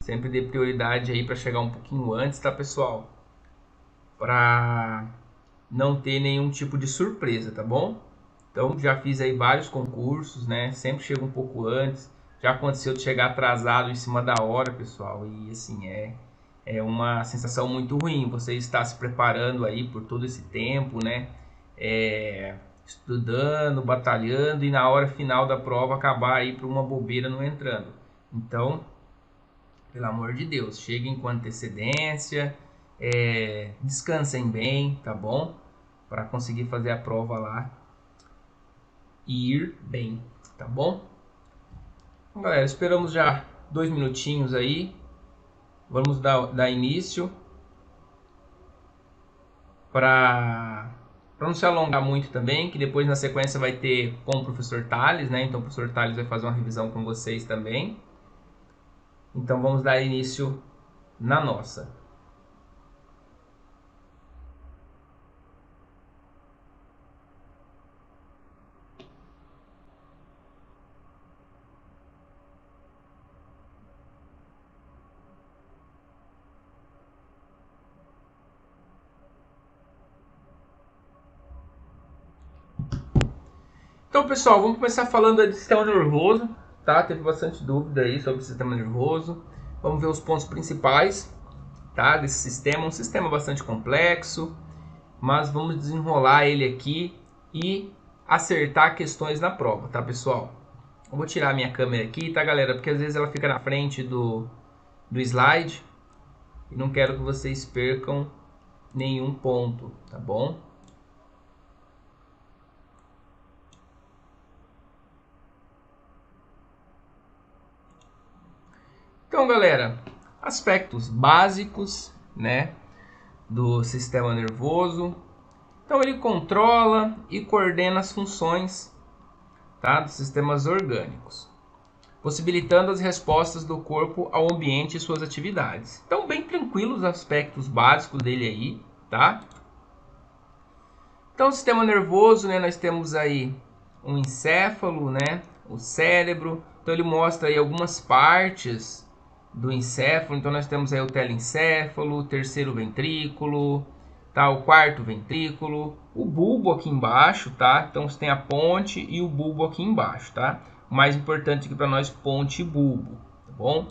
Sempre dê prioridade aí para chegar um pouquinho antes, tá, pessoal? Para não ter nenhum tipo de surpresa, tá bom? Então já fiz aí vários concursos, né? Sempre chego um pouco antes. Já aconteceu de chegar atrasado em cima da hora, pessoal. E assim, é uma sensação muito ruim. Você está se preparando aí por todo esse tempo, né? Estudando, batalhando e na hora final da prova acabar aí por uma bobeira não entrando. Então, pelo amor de Deus, cheguem com antecedência, descansem bem, tá bom? Para conseguir fazer a prova lá e ir bem, tá bom? Então, galera, esperamos já 2 minutinhos aí. Vamos dar início para não se alongar muito também, que depois na sequência vai ter com o professor Thales, né? Então o professor Thales vai fazer uma revisão com vocês também. Então vamos dar início na nossa. Então, pessoal, vamos começar falando do sistema nervoso, tá? Teve bastante dúvida aí sobre o sistema nervoso. Vamos ver os pontos principais, tá? Desse sistema. Um sistema bastante complexo, mas vamos desenrolar ele aqui e acertar questões na prova, tá, pessoal? Eu vou tirar a minha câmera aqui, tá, galera? Porque às vezes ela fica na frente do slide e não quero que vocês percam nenhum ponto, tá bom? Então, galera, aspectos básicos, né, do sistema nervoso. Então, ele controla e coordena as funções, tá, dos sistemas orgânicos, possibilitando as respostas do corpo ao ambiente e suas atividades. Então, bem tranquilo os aspectos básicos dele aí, tá? Então, o sistema nervoso, né, nós temos aí um encéfalo, né, o cérebro. Então, ele mostra aí algumas partes do encéfalo. Então nós temos aí o telencéfalo, o terceiro ventrículo, tá? O quarto ventrículo, o bulbo aqui embaixo, tá? Então você tem a ponte e o bulbo aqui embaixo, tá? O mais importante aqui para nós, ponte e bulbo, tá bom?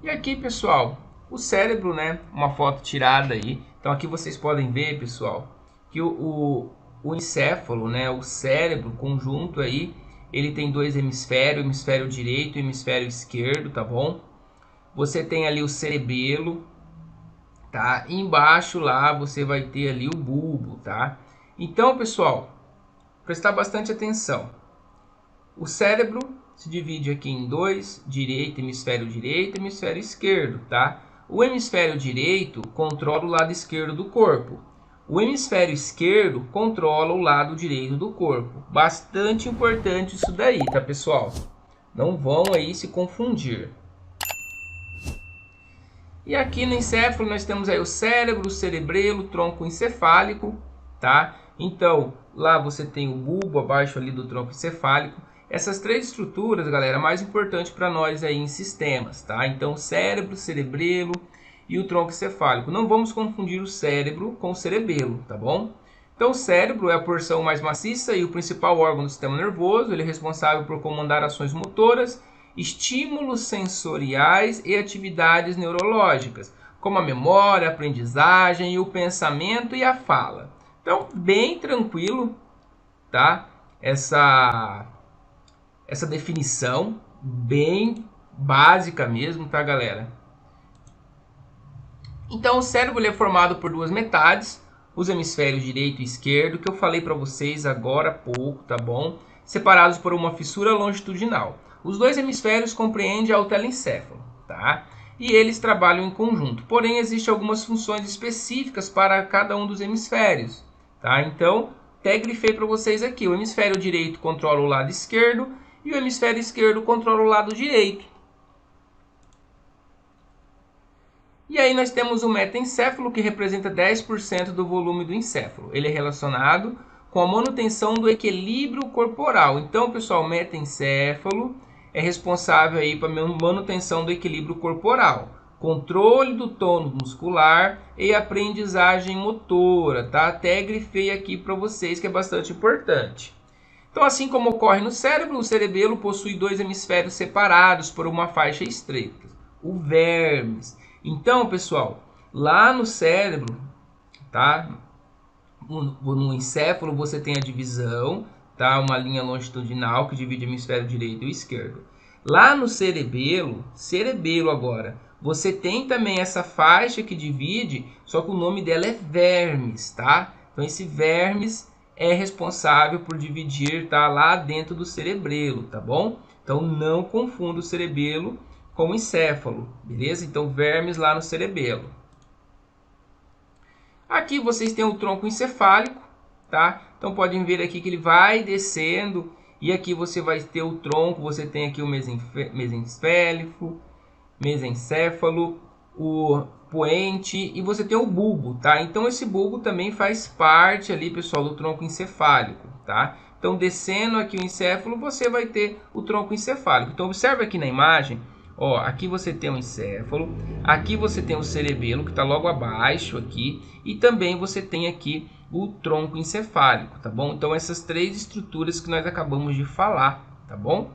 E aqui, pessoal, o cérebro, né? Uma foto tirada aí. Então aqui vocês podem ver, pessoal, que o encéfalo, né? O cérebro conjunto aí, ele tem dois hemisférios, o hemisfério direito e o hemisfério esquerdo, tá bom? Você tem ali o cerebelo, tá? E embaixo lá você vai ter ali o bulbo, tá? Então, pessoal, prestar bastante atenção. O cérebro se divide aqui em dois, hemisfério direito e hemisfério esquerdo, tá? O hemisfério direito controla o lado esquerdo do corpo. O hemisfério esquerdo controla o lado direito do corpo. Bastante importante isso daí, tá, pessoal? Não vão aí se confundir. E aqui no encéfalo nós temos aí o cérebro, o cerebelo, o tronco encefálico, tá? Então, lá você tem o bulbo abaixo ali do tronco encefálico. Essas três estruturas, galera, mais importante para nós aí em sistemas, tá? Então, cérebro, cerebelo e o tronco encefálico. Não vamos confundir o cérebro com o cerebelo, tá bom? Então, o cérebro é a porção mais maciça e o principal órgão do sistema nervoso. Ele é responsável por comandar ações motoras, estímulos sensoriais e atividades neurológicas, como a memória, a aprendizagem e o pensamento e a fala. Então, bem tranquilo, tá? Essa definição, bem básica mesmo, tá, galera? Então, o cérebro ele é formado por duas metades, os hemisférios direito e esquerdo, que eu falei para vocês agora há pouco, tá bom? Separados por uma fissura longitudinal. Os dois hemisférios compreendem o telencéfalo, tá? E eles trabalham em conjunto. Porém, existem algumas funções específicas para cada um dos hemisférios, tá? Então, até grifei para vocês aqui. O hemisfério direito controla o lado esquerdo e o hemisfério esquerdo controla o lado direito. E aí nós temos o metaencéfalo, que representa 10% do volume do encéfalo. Ele é relacionado com a manutenção do equilíbrio corporal. Então, pessoal, metaencéfalo é responsável aí para a manutenção do equilíbrio corporal, controle do tônus muscular e aprendizagem motora, tá? Até grifei aqui para vocês que é bastante importante. Então, assim como ocorre no cérebro, o cerebelo possui dois hemisférios separados por uma faixa estreita, o vermes. Então, pessoal, lá no cérebro, tá? No encéfalo você tem a divisão, tá? Uma linha longitudinal que divide o hemisfério direito e o esquerdo. Lá no cerebelo agora, você tem também essa faixa que divide, só que o nome dela é vermes, tá? Então esse vermes é responsável por dividir, tá, lá dentro do cerebelo, tá bom? Então não confunda o cerebelo com o encéfalo, beleza? Então vermes lá no cerebelo. Aqui vocês têm o tronco encefálico, tá? Então podem ver aqui que ele vai descendo e aqui você vai ter o tronco, você tem aqui o mesencéfalo, o poente e você tem o bulbo, tá? Então esse bulbo também faz parte ali, pessoal, do tronco encefálico, tá? Então descendo aqui o encéfalo, você vai ter o tronco encefálico. Então observe aqui na imagem, ó, aqui você tem o encéfalo, aqui você tem o cerebelo que está logo abaixo aqui e também você tem aqui o tronco encefálico, tá bom? Então essas três estruturas que nós acabamos de falar, tá bom?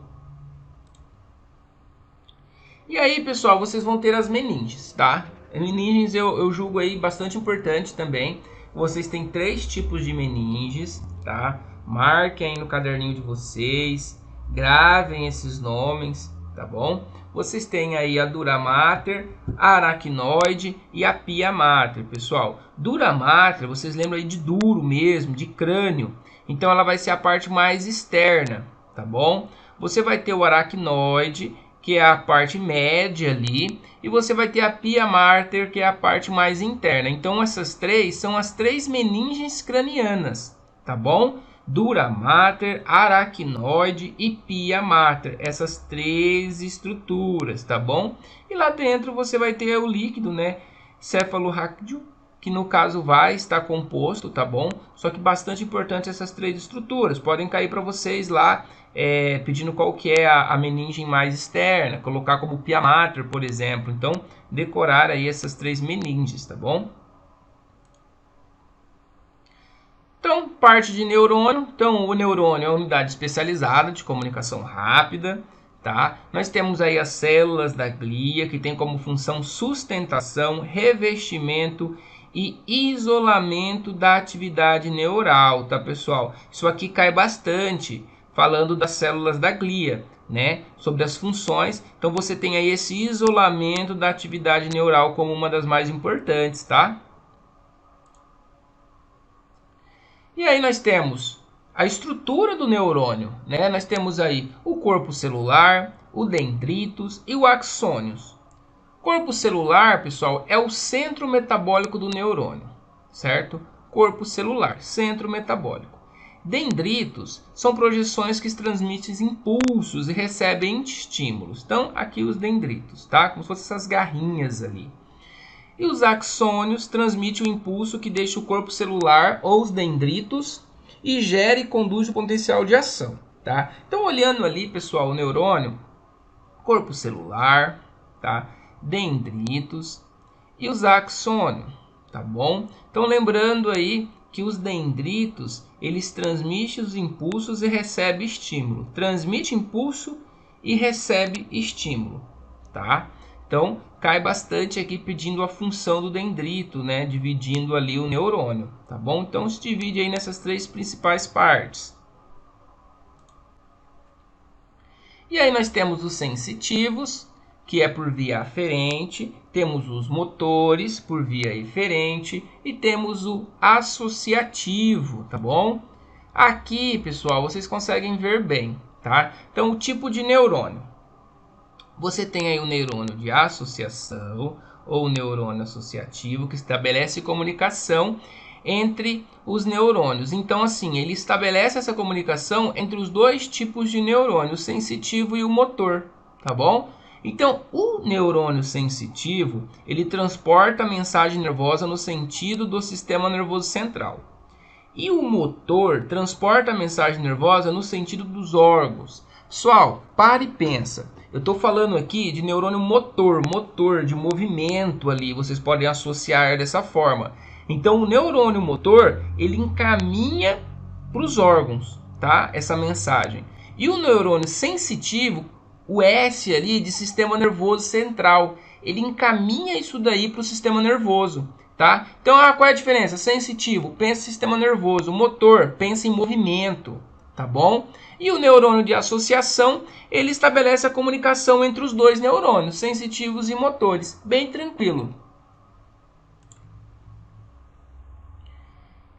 E aí, pessoal, vocês vão ter as meninges, tá? Meninges eu julgo aí bastante importante também. Vocês têm três tipos de meninges, tá? Marquem aí no caderninho de vocês, gravem esses nomes, tá bom? Vocês têm aí a dura mater, a aracnoide e a pia mater, pessoal. Dura mater, vocês lembram aí de duro mesmo, de crânio. Então ela vai ser a parte mais externa, tá bom? Você vai ter o aracnoide, que é a parte média ali, e você vai ter a pia mater, que é a parte mais interna. Então essas três são as três meninges cranianas, tá bom? Dura mater, aracnoide e pia mater, essas três estruturas, tá bom? E lá dentro você vai ter o líquido, né, cefalorráqueo, que no caso vai estar composto, tá bom? Só que bastante importante essas três estruturas, podem cair para vocês lá, pedindo qual que é a meninge mais externa, colocar como pia mater, por exemplo. Então, decorar aí essas três meninges, tá bom? Então, parte de neurônio. Então, o neurônio é uma unidade especializada de comunicação rápida, tá? Nós temos aí as células da glia, que tem como função sustentação, revestimento e isolamento da atividade neural, tá, pessoal? Isso aqui cai bastante falando das células da glia, né? Sobre as funções. Então, você tem aí esse isolamento da atividade neural como uma das mais importantes, tá? E aí nós temos a estrutura do neurônio, né? Nós temos aí o corpo celular, o dendritos e o axônios. Corpo celular, pessoal, é o centro metabólico do neurônio, certo? Corpo celular, centro metabólico. Dendritos são projeções que transmitem impulsos e recebem estímulos. Então, aqui os dendritos, tá? Como se fossem essas garrinhas ali. E os axônios transmitem o impulso que deixa o corpo celular ou os dendritos e gera e conduz o potencial de ação, tá? Então, olhando ali, pessoal, o neurônio, corpo celular, tá? Dendritos e os axônios, tá bom? Então, lembrando aí que os dendritos, eles transmitem os impulsos e recebem estímulo. Transmite impulso e recebe estímulo, tá? Então, cai bastante aqui pedindo a função do dendrito, né? Dividindo ali o neurônio, tá bom? Então, se divide aí nessas três principais partes. E aí nós temos os sensitivos, que é por via aferente, temos os motores por via eferente e temos o associativo, tá bom? Aqui, pessoal, vocês conseguem ver bem, tá? Então, o tipo de neurônio. Você tem aí o neurônio de associação ou neurônio associativo, que estabelece comunicação entre os neurônios. Então, assim, ele estabelece essa comunicação entre os dois tipos de neurônio, o sensitivo e o motor, tá bom? Então, o neurônio sensitivo, ele transporta a mensagem nervosa no sentido do sistema nervoso central. E o motor transporta a mensagem nervosa no sentido dos órgãos, Pessoal, para e pensa. Eu estou falando aqui de neurônio motor, motor de movimento ali. Vocês podem associar dessa forma. Então, o neurônio motor, ele encaminha para os órgãos, tá? Essa mensagem. E o neurônio sensitivo, o S ali de sistema nervoso central, ele encaminha isso daí para o sistema nervoso, tá? Então, qual é a diferença? Sensitivo, pensa em sistema nervoso. Motor, pensa em movimento, tá bom? E o neurônio de associação, ele estabelece a comunicação entre os dois neurônios, sensitivos e motores. Bem tranquilo.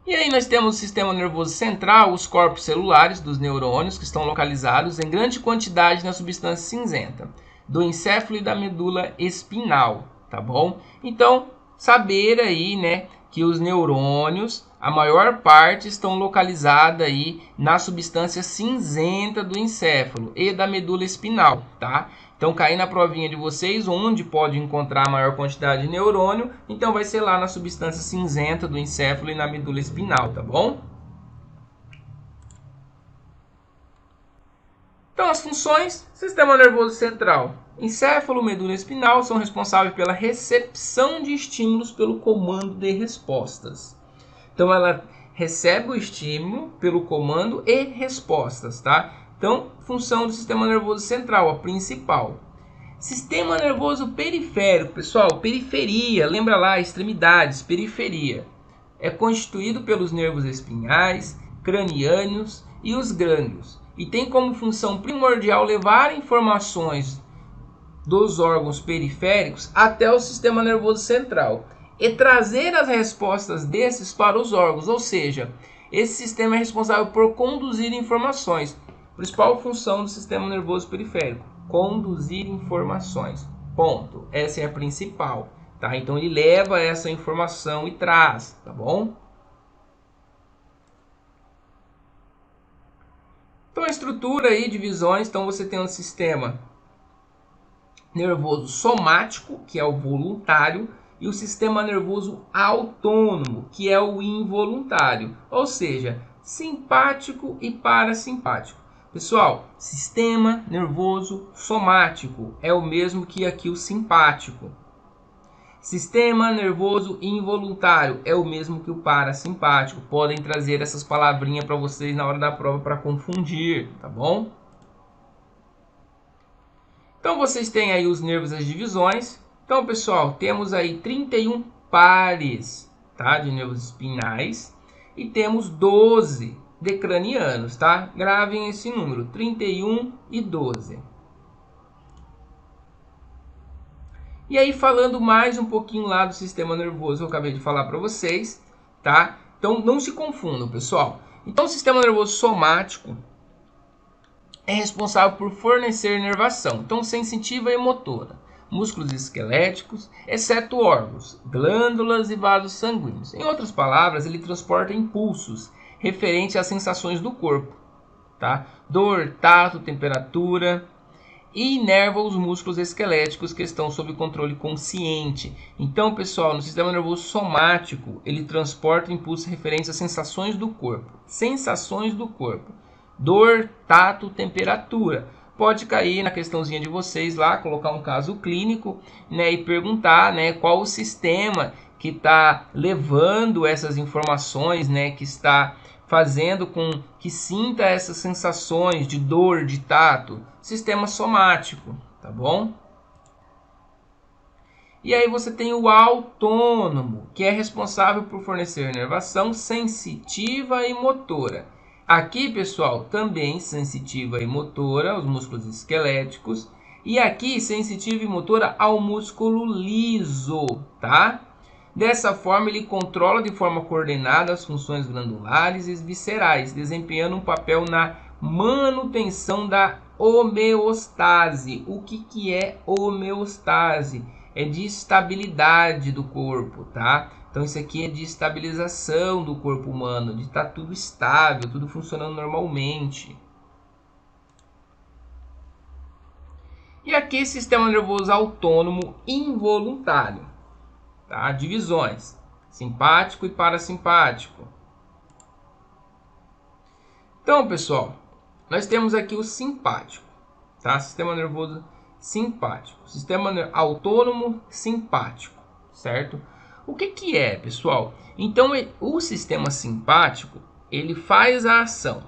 E aí nós temos o sistema nervoso central, os corpos celulares dos neurônios, que estão localizados em grande quantidade na substância cinzenta, do encéfalo e da medula espinal, tá bom? Então, saber aí, né, que os neurônios, a maior parte, estão localizadas aí na substância cinzenta do encéfalo e da medula espinal, tá? Então, cair na provinha de vocês, onde pode encontrar a maior quantidade de neurônio, então vai ser lá na substância cinzenta do encéfalo e na medula espinal, tá bom? Então, as funções, sistema nervoso central, encéfalo, medula espinal são responsáveis pela recepção de estímulos pelo comando de respostas. Então, ela recebe o estímulo pelo comando e respostas, tá? Então, função do sistema nervoso central, a principal. Sistema nervoso periférico, pessoal, periferia, lembra lá, extremidades, periferia. É constituído pelos nervos espinhais, cranianos e os gânglios. E tem como função primordial levar informações dos órgãos periféricos até o sistema nervoso central e trazer as respostas desses para os órgãos, ou seja, esse sistema é responsável por conduzir informações. Principal função do sistema nervoso periférico, conduzir informações. Ponto. Essa é a principal, tá? Então ele leva essa informação e traz, tá bom? Então a estrutura e divisões, então você tem um sistema nervoso somático, que é o voluntário, e o sistema nervoso autônomo, que é o involuntário, ou seja, simpático e parasimpático. Pessoal, sistema nervoso somático é o mesmo que aqui o simpático. Sistema nervoso involuntário é o mesmo que o parasimpático. Podem trazer essas palavrinhas para vocês na hora da prova para confundir, tá bom? Então vocês têm aí os nervos e as divisões. Então, pessoal, temos aí 31 pares, tá, de nervos espinhais e temos 12 de cranianos, tá? Gravem esse número, 31 e 12. E aí, falando mais um pouquinho lá do sistema nervoso, eu acabei de falar para vocês, tá? Então, não se confundam, pessoal. Então, o sistema nervoso somático é responsável por fornecer inervação, então sensitiva e motora, músculos esqueléticos, exceto órgãos, glândulas e vasos sanguíneos. Em outras palavras, ele transporta impulsos referentes às sensações do corpo, tá? Dor, tato, temperatura, e inerva os músculos esqueléticos que estão sob controle consciente. Então, pessoal, no sistema nervoso somático, ele transporta impulsos referentes às sensações do corpo. Sensações do corpo. Dor, tato, temperatura. Pode cair na questãozinha de vocês lá, colocar um caso clínico, né, e perguntar, né, qual o sistema que está levando essas informações, né, que está fazendo com que sinta essas sensações de dor, de tato. Sistema somático, tá bom? E aí você tem o autônomo, que é responsável por fornecer inervação sensitiva e motora. Aqui, pessoal, também sensitiva e motora aos músculos esqueléticos. E aqui, sensitiva e motora ao músculo liso, tá? Dessa forma, ele controla de forma coordenada as funções glandulares e viscerais, desempenhando um papel na manutenção da homeostase. O que é homeostase? É de estabilidade do corpo, tá? Então isso aqui é de estabilização do corpo humano, de estar tudo estável, tudo funcionando normalmente. E aqui sistema nervoso autônomo involuntário, tá? Divisões: simpático e parasimpático. Então, pessoal, nós temos aqui o simpático, tá? Sistema nervoso simpático, sistema autônomo simpático, certo? O que que é, pessoal? Então, o sistema simpático, ele faz a ação,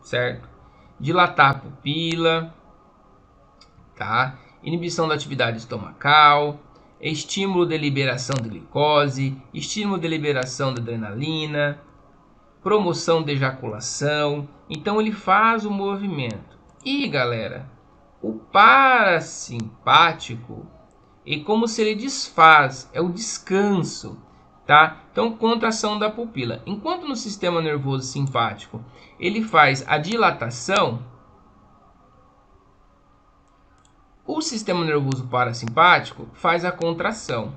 certo? Dilatar a pupila, tá? Inibição da atividade estomacal, estímulo de liberação de glicose, estímulo de liberação de adrenalina, promoção de ejaculação. Então ele faz o movimento. E galera, o parasimpático é como se ele desfaz, é o descanso, tá? Então contração da pupila. Enquanto no sistema nervoso simpático ele faz a dilatação, o sistema nervoso parasimpático faz a contração,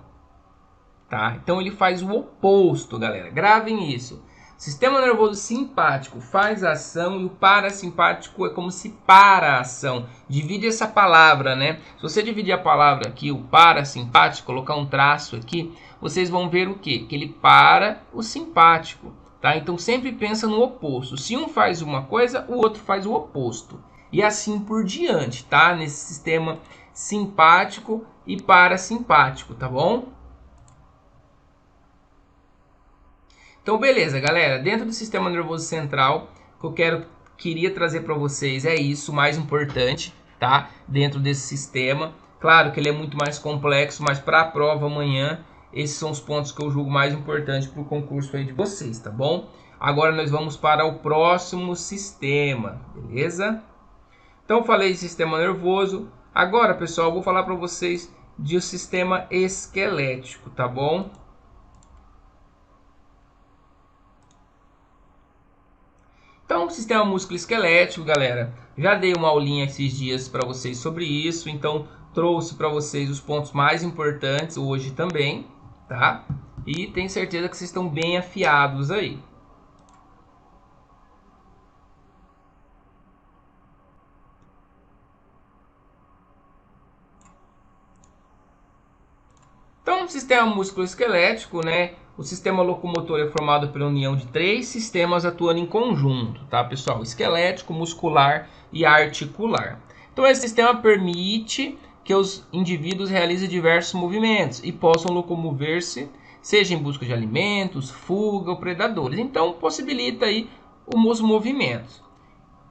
tá? Então ele faz o oposto, galera. Gravem isso. O sistema nervoso simpático faz a ação e o parasimpático é como se para a ação. Divide essa palavra, né? Se você dividir a palavra aqui, o parasimpático, colocar um traço aqui, vocês vão ver o quê? Que ele para o simpático, tá? Então sempre pensa no oposto. Se um faz uma coisa, o outro faz o oposto. E assim por diante, tá? Nesse sistema simpático e parasimpático, tá bom? Então, beleza, galera. Dentro do sistema nervoso central, o que eu queria trazer para vocês é isso, o mais importante, tá? Dentro desse sistema. Claro que ele é muito mais complexo, mas para a prova amanhã, esses são os pontos que eu julgo mais importantes para o concurso aí de vocês, tá bom? Agora nós vamos para o próximo sistema, beleza? Então, falei de sistema nervoso. Agora, pessoal, eu vou falar para vocês de sistema esquelético, tá bom? Então, sistema músculo-esquelético, galera, já dei uma aulinha esses dias para vocês sobre isso, então trouxe para vocês os pontos mais importantes hoje também, tá? E tenho certeza que vocês estão bem afiados aí. Então, o sistema músculo-esquelético, né? O sistema locomotor é formado pela união de 3 sistemas atuando em conjunto, tá, pessoal? Esquelético, muscular e articular. Então, esse sistema permite que os indivíduos realizem diversos movimentos e possam locomover-se, seja em busca de alimentos, fuga ou predadores. Então, possibilita aí os movimentos.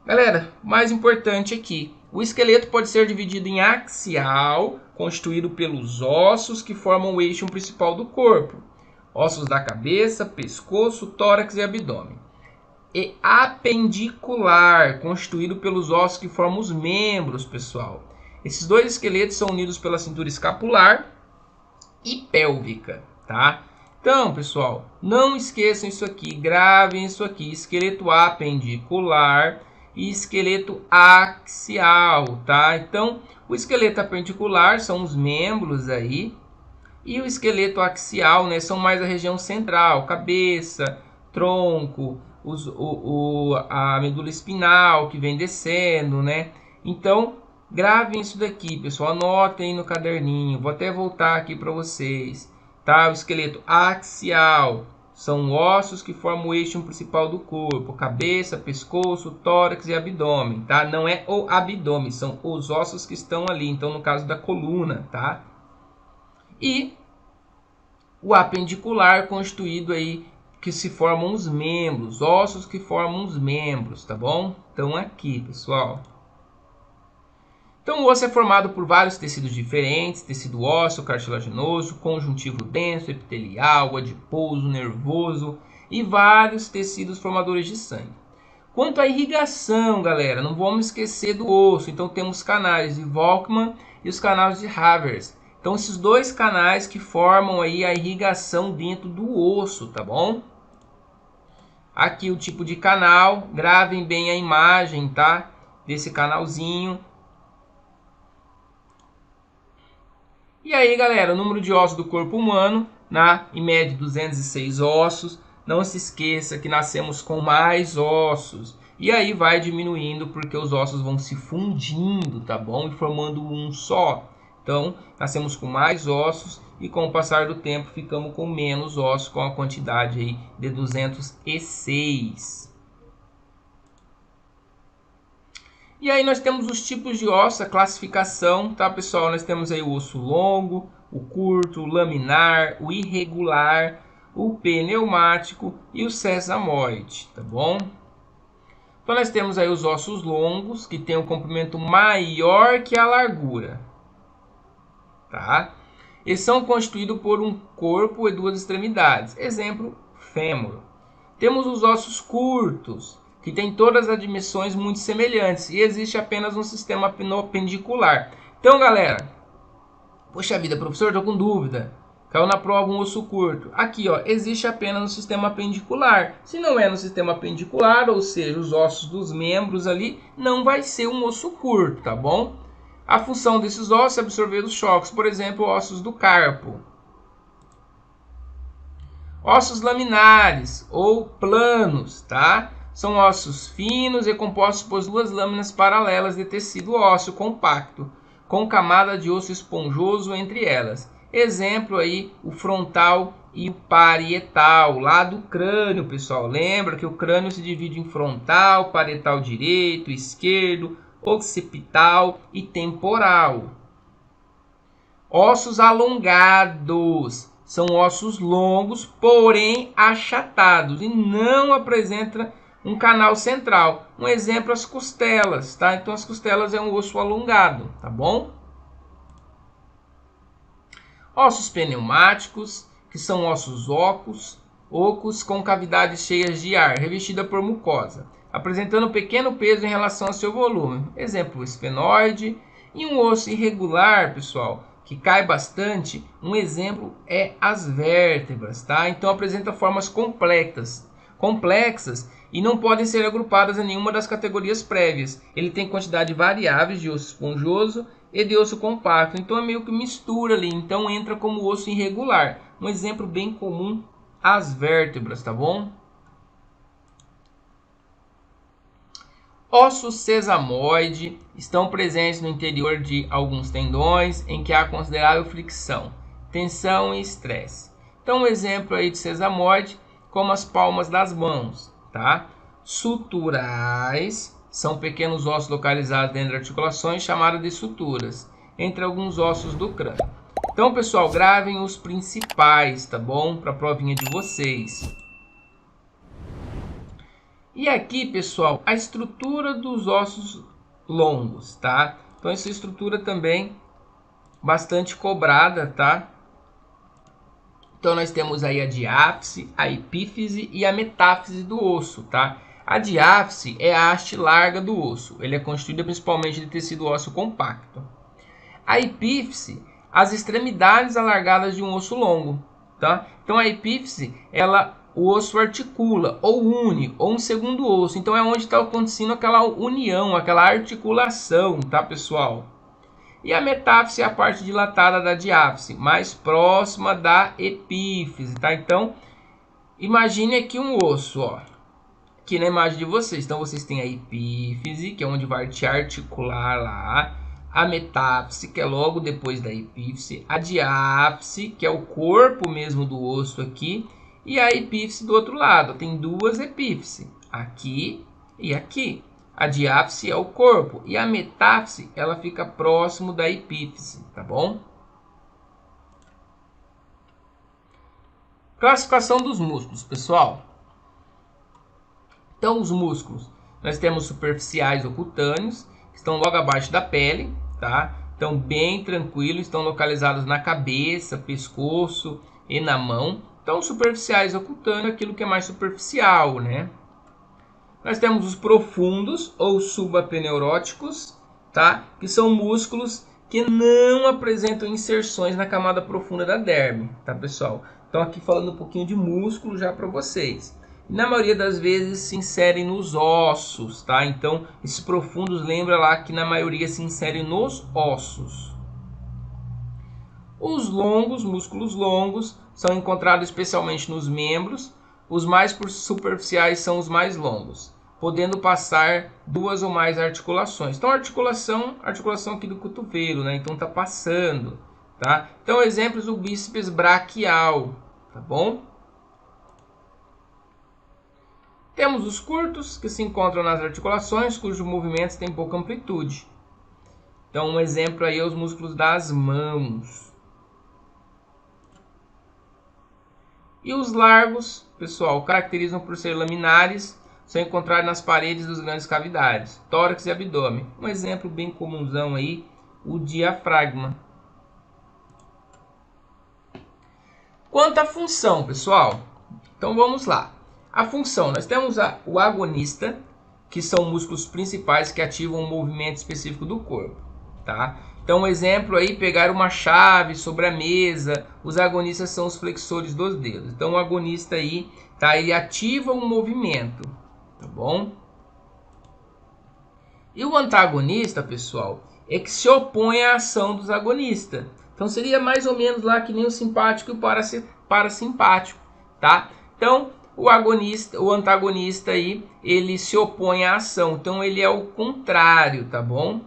Galera, mais importante aqui, o esqueleto pode ser dividido em axial, constituído pelos ossos que formam o eixo principal do corpo. Ossos da cabeça, pescoço, tórax e abdômen. E apendicular, constituído pelos ossos que formam os membros, pessoal. Esses dois esqueletos são unidos pela cintura escapular e pélvica, tá? Então, pessoal, não esqueçam isso aqui, gravem isso aqui. Esqueleto apendicular e esqueleto axial, tá? Então, o esqueleto apendicular são os membros aí, e o esqueleto axial, né, são mais a região central, cabeça, tronco, a medula espinal que vem descendo, né? Então, gravem isso daqui, pessoal, anotem aí no caderninho. Vou até voltar aqui para vocês, tá? O esqueleto axial são ossos que formam o eixo principal do corpo, cabeça, pescoço, tórax e abdômen, tá? Não é o abdômen, são os ossos que estão ali, então no caso da coluna, tá? E o apendicular constituído aí que se formam os membros, ossos que formam os membros, tá bom? Então aqui, pessoal. Então, o osso é formado por vários tecidos diferentes, tecido ósseo, cartilaginoso, conjuntivo denso, epitelial, adiposo, nervoso e vários tecidos formadores de sangue. Quanto à irrigação, galera, não vamos esquecer do osso. Então, temos canais de Volkmann e os canais de Havers. Então, esses dois canais que formam aí a irrigação dentro do osso, tá bom? Aqui o tipo de canal, gravem bem a imagem, tá? Desse canalzinho. E aí, galera, o número de ossos do corpo humano, em média 206 ossos. Não se esqueça que nascemos com mais ossos. E aí vai diminuindo porque os ossos vão se fundindo, tá bom? E formando um só. Então, nascemos com mais ossos e com o passar do tempo ficamos com menos ossos, com a quantidade aí de 206. E aí nós temos os tipos de osso, a classificação, tá pessoal? Nós temos aí o osso longo, o curto, o laminar, o irregular, o pneumático e o sesamoide, tá bom? Então nós temos aí os ossos longos, que tem um comprimento maior que a largura, tá? Eles são constituídos por um corpo e duas extremidades. Exemplo, fêmur. Temos os ossos curtos, que tem todas as dimensões muito semelhantes e existe apenas um sistema appendicular. Então, galera, poxa vida, professor, estou com dúvida. Caiu na prova um osso curto. Aqui, ó, existe apenas no sistema apendicular. Se não é no sistema apendicular, ou seja, os ossos dos membros ali, não vai ser um osso curto, tá bom? A função desses ossos é absorver os choques, por exemplo, ossos do carpo. Ossos laminares ou planos, tá? São ossos finos e compostos por duas lâminas paralelas de tecido ósseo compacto, com camada de osso esponjoso entre elas. Exemplo aí, o frontal e o parietal, lá do crânio, pessoal. Lembra que o crânio se divide em frontal, parietal direito, esquerdo, occipital e temporal. Ossos alongados são ossos longos, porém achatados e não apresentam um canal central. Um exemplo, as costelas, tá? Então as costelas é um osso alongado, tá bom? Ossos pneumáticos, que são ossos ocos com cavidades cheias de ar, revestida por mucosa, apresentando pequeno peso em relação ao seu volume. Exemplo, o esfenoide. E um osso irregular, pessoal, que cai bastante, um exemplo é as vértebras, tá? Então apresenta formas complexas e não podem ser agrupadas em nenhuma das categorias prévias. Ele tem quantidade variáveis de osso esponjoso e de osso compacto, então é meio que mistura ali, então entra como osso irregular. Um exemplo bem comum, as vértebras, tá bom? Ossos sesamoide estão presentes no interior de alguns tendões em que há considerável fricção, tensão e estresse. Então, um exemplo aí de sesamoide, como as palmas das mãos, tá? Suturais são pequenos ossos localizados dentro de articulações chamadas de suturas, entre alguns ossos do crânio. Então, pessoal, gravem os principais, tá bom? Para a provinha de vocês. E aqui, pessoal, a estrutura dos ossos longos, tá? Então essa estrutura também bastante cobrada, tá? Então nós temos aí a diáfise, a epífise e a metáfise do osso, tá? A diáfise é a haste larga do osso. Ele é constituído principalmente de tecido ósseo compacto. A epífise, as extremidades alargadas de um osso longo, tá? Então a epífise, o osso articula, ou une, ou um segundo osso. Então é onde está acontecendo aquela união, aquela articulação, tá, pessoal? E a metáfise é a parte dilatada da diáfise, mais próxima da epífise, tá? Então, imagine aqui um osso, ó. Aqui na imagem de vocês. Então, vocês têm a epífise, que é onde vai te articular lá. A metáfise, que é logo depois da epífise. A diáfise, que é o corpo mesmo do osso aqui. E a epífise do outro lado. Tem duas epífises, aqui e aqui. A diáfise é o corpo e a metáfise ela fica próximo da epífise, tá bom? Classificação dos músculos, pessoal. Então, os músculos, nós temos superficiais ou cutâneos, que estão logo abaixo da pele, tá? Então, bem tranquilos, estão localizados na cabeça, pescoço e na mão. Então, superficiais ou cutâneos, aquilo que é mais superficial, né? Nós temos os profundos ou subapeneuróticos, tá? Que são músculos que não apresentam inserções na camada profunda da derme, tá, pessoal? Então, aqui falando um pouquinho de músculo já para vocês. Na maioria das vezes se inserem nos ossos, tá? Então, esses profundos, lembra lá que na maioria se inserem nos ossos. Os longos, músculos longos, são encontrados especialmente nos membros. Os mais superficiais são os mais longos, podendo passar duas ou mais articulações. Então, articulação aqui do cotovelo, né? Então, tá passando, tá? Então, exemplos, o bíceps braquial, tá bom? Temos os curtos, que se encontram nas articulações, cujos movimentos têm pouca amplitude. Então, um exemplo aí é os músculos das mãos. E os largos, pessoal, caracterizam por ser laminares, são encontrados nas paredes das grandes cavidades, tórax e abdômen. Um exemplo bem comunzão aí, o diafragma. Quanto à função, pessoal, então vamos lá. A função, nós temos o agonista, que são músculos principais que ativam um movimento específico do corpo, tá? Então, um exemplo aí, pegar uma chave sobre a mesa, os agonistas são os flexores dos dedos. Então, o agonista aí, tá? Ele ativa um movimento, tá bom? E o antagonista, pessoal, é que se opõe à ação dos agonistas. Então, seria mais ou menos lá que nem o simpático e o parasimpático, tá? Então, o antagonista aí, ele se opõe à ação. Então, ele é o contrário, tá bom?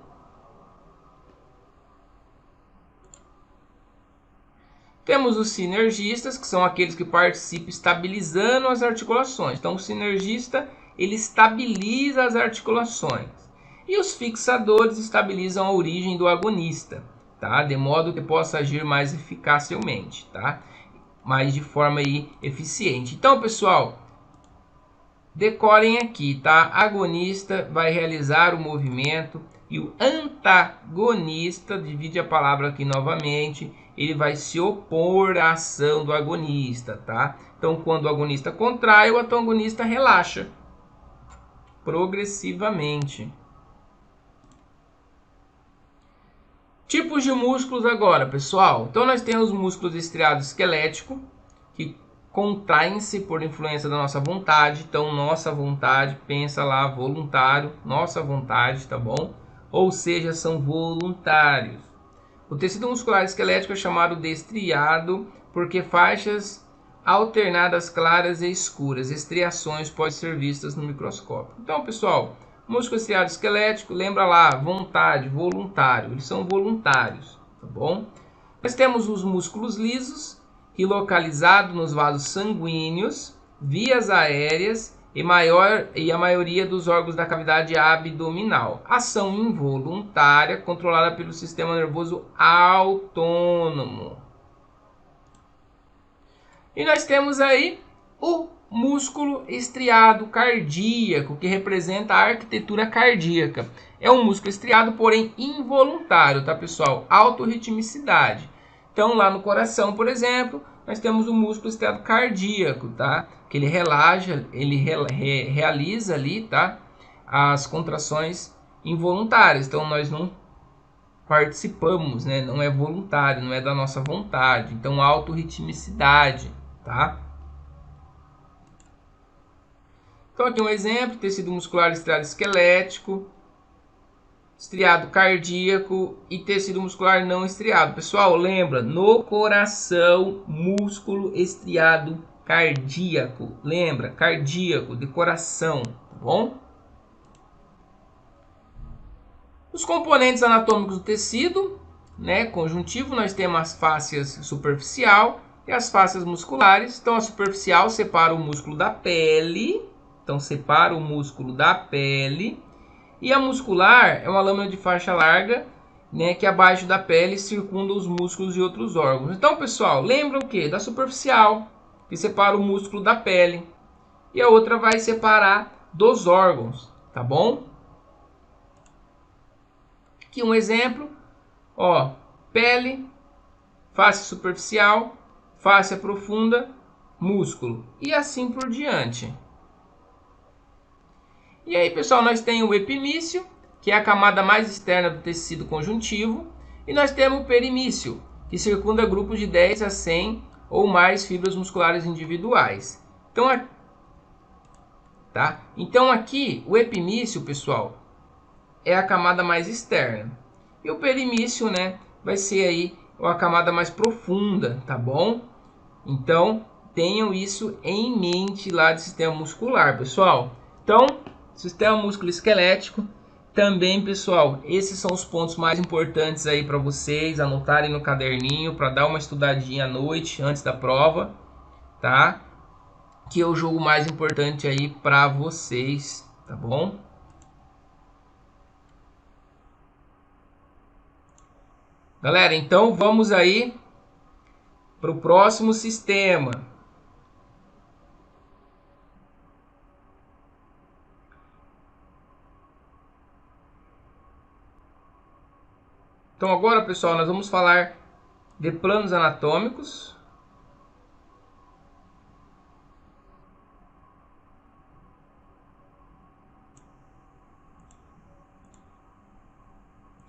Temos os sinergistas, que são aqueles que participam estabilizando as articulações. Então, o sinergista, ele estabiliza as articulações. E os fixadores estabilizam a origem do agonista, tá? De modo que possa agir mais eficacemente, tá? Mas de forma aí eficiente. Então, pessoal, decorem aqui, tá? Agonista vai realizar o movimento e o antagonista, divide a palavra aqui novamente, ele vai se opor à ação do agonista, tá? Então, quando o agonista contrai, o antagonista relaxa progressivamente. Tipos de músculos agora, pessoal. Então, nós temos o músculo estriado esquelético, que contraem-se por influência da nossa vontade. Então, nossa vontade, pensa lá, voluntário, nossa vontade, tá bom? Ou seja, são voluntários. O tecido muscular esquelético é chamado de estriado porque faixas alternadas claras e escuras, estriações, podem ser vistas no microscópio. Então, pessoal, músculo estriado esquelético, lembra lá, vontade, voluntário, eles são voluntários, tá bom? Nós temos os músculos lisos, que localizados nos vasos sanguíneos, vias aéreas e a maioria dos órgãos da cavidade abdominal. Ação involuntária, controlada pelo sistema nervoso autônomo. E nós temos aí o músculo estriado cardíaco, que representa a arquitetura cardíaca. É um músculo estriado, porém involuntário, tá, pessoal? Autorritmicidade. Então, lá no coração, por exemplo, nós temos o músculo estriado cardíaco, tá? Que ele relaxa, ele realiza ali, tá? As contrações involuntárias. Então, nós não participamos, né? Não é voluntário, não é da nossa vontade. Então, autorritmicidade, tá? Então, aqui um exemplo, tecido muscular estriado esquelético, estriado cardíaco e tecido muscular não estriado. Pessoal, lembra, no coração, músculo estriado cardíaco. Lembra, cardíaco, de coração, tá bom? Os componentes anatômicos do tecido, né, conjuntivo, nós temos as fáscias superficial e as fáscias musculares. Então, a superficial separa o músculo da pele. Então, separa o músculo da pele. E a muscular é uma lâmina de faixa larga, né, que abaixo da pele circunda os músculos e outros órgãos. Então, pessoal, lembra o que? Da superficial, que separa o músculo da pele. E a outra vai separar dos órgãos, tá bom? Aqui um exemplo, ó, pele, face superficial, face profunda, músculo e assim por diante. E aí, pessoal, nós temos o epimício, que é a camada mais externa do tecido conjuntivo, e nós temos o perimício, que circunda grupos de 10 a 100 ou mais fibras musculares individuais. Então aqui, o epimício, pessoal, é a camada mais externa. E o perimício, né, vai ser aí a camada mais profunda, tá bom? Então, tenham isso em mente lá do sistema muscular, pessoal. Então, sistema musculoesquelético, também, pessoal, esses são os pontos mais importantes aí para vocês anotarem no caderninho, para dar uma estudadinha à noite, antes da prova, tá? que é o jogo mais importante aí para vocês, tá bom? Galera, então vamos aí para o próximo sistema. Então agora, pessoal, nós vamos falar de planos anatômicos.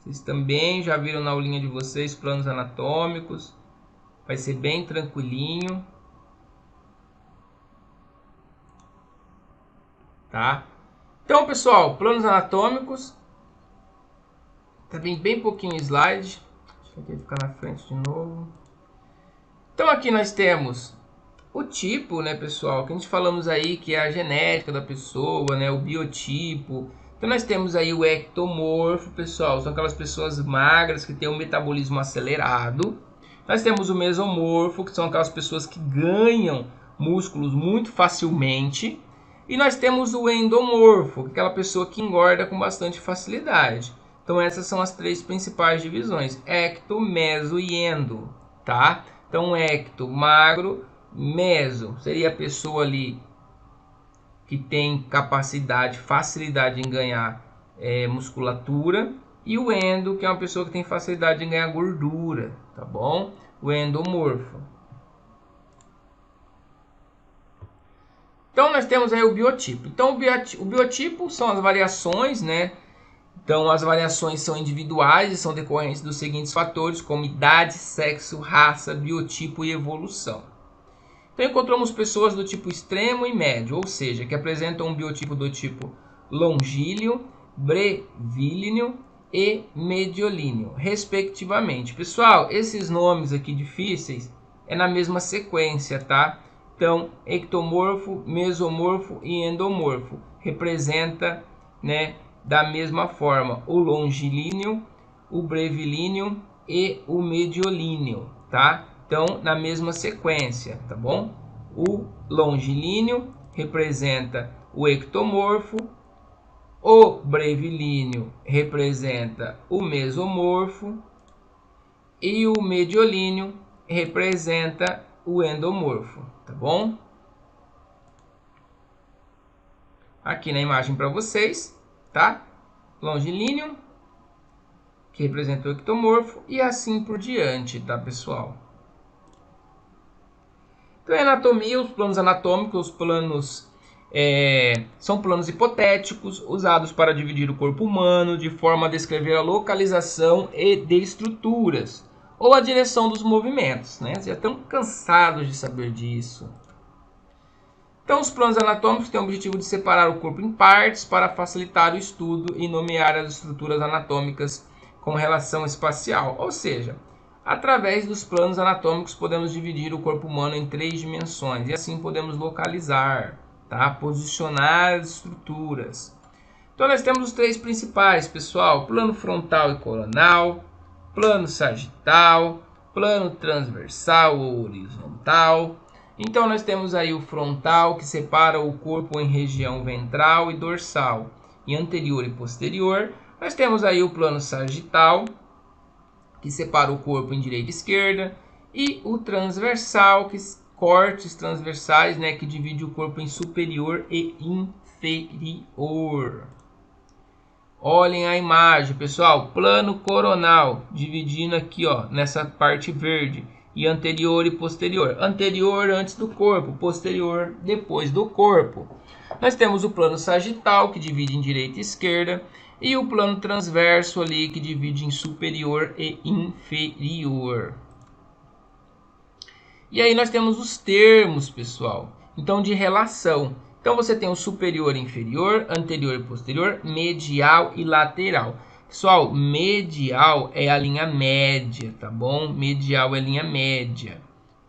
Vocês também já viram na aulinha de vocês planos anatômicos. Vai ser bem tranquilinho. Tá? Então, pessoal, planos anatômicos. Tá bem pouquinho slide. Deixa eu ficar na frente de novo. Então aqui nós temos o tipo, né, pessoal, que a gente falamos aí que é a genética da pessoa, né, o biotipo. Então nós temos aí o ectomorfo, pessoal, são aquelas pessoas magras que têm um metabolismo acelerado. Nós temos o mesomorfo, que são aquelas pessoas que ganham músculos muito facilmente. E nós temos o endomorfo, aquela pessoa que engorda com bastante facilidade. Então essas são as três principais divisões: ecto, meso e endo, tá? Então ecto, magro, meso seria a pessoa ali que tem capacidade, facilidade em ganhar musculatura, e o endo, que é uma pessoa que tem facilidade em ganhar gordura, tá bom? O endomorfo. Então nós temos aí o biotipo. Então o biotipo são as variações, né? Então as variações são individuais e são decorrentes dos seguintes fatores, como idade, sexo, raça, biotipo e evolução. Então encontramos pessoas do tipo extremo e médio, ou seja, que apresentam um biotipo do tipo longíneo, brevilíneo e mediolíneo, respectivamente. Pessoal, esses nomes aqui difíceis é na mesma sequência, tá? Então, ectomorfo, mesomorfo e endomorfo representa, né, da mesma forma o longilíneo, o brevilíneo e o mediolíneo, tá? Então, na mesma sequência, tá bom? O longilíneo representa o ectomorfo, o brevilíneo representa o mesomorfo e o mediolíneo representa o endomorfo, tá bom? Aqui na imagem para vocês, tá? Longilíneo, que representa o ectomorfo, e assim por diante, tá, pessoal? Então, em anatomia, os planos anatômicos, os planos são planos hipotéticos, usados para dividir o corpo humano, de forma a descrever a localização de estruturas, ou a direção dos movimentos, né? Vocês já estão cansados de saber disso. Então, os planos anatômicos têm o objetivo de separar o corpo em partes para facilitar o estudo e nomear as estruturas anatômicas com relação espacial. Ou seja, através dos planos anatômicos podemos dividir o corpo humano em 3 dimensões e assim podemos localizar, tá? Posicionar as estruturas. Então nós temos os 3 principais, pessoal: plano frontal e coronal, plano sagital, plano transversal ou horizontal. Então nós temos aí o frontal, que separa o corpo em região ventral e dorsal, e anterior e posterior. Nós temos aí o plano sagital, que separa o corpo em direita e esquerda, e o transversal, que cortes transversais, né, que divide o corpo em superior e inferior. Olhem a imagem, pessoal: plano coronal, dividindo aqui, ó, nessa parte verde, e anterior e posterior. Anterior antes do corpo, posterior depois do corpo. Nós temos o plano sagital, que divide em direita e esquerda, e o plano transverso ali, que divide em superior e inferior. E aí nós temos os termos, pessoal, então de relação. Então você tem o superior e inferior, anterior e posterior, medial e lateral. Pessoal, medial é a linha média, tá bom? Medial é a linha média,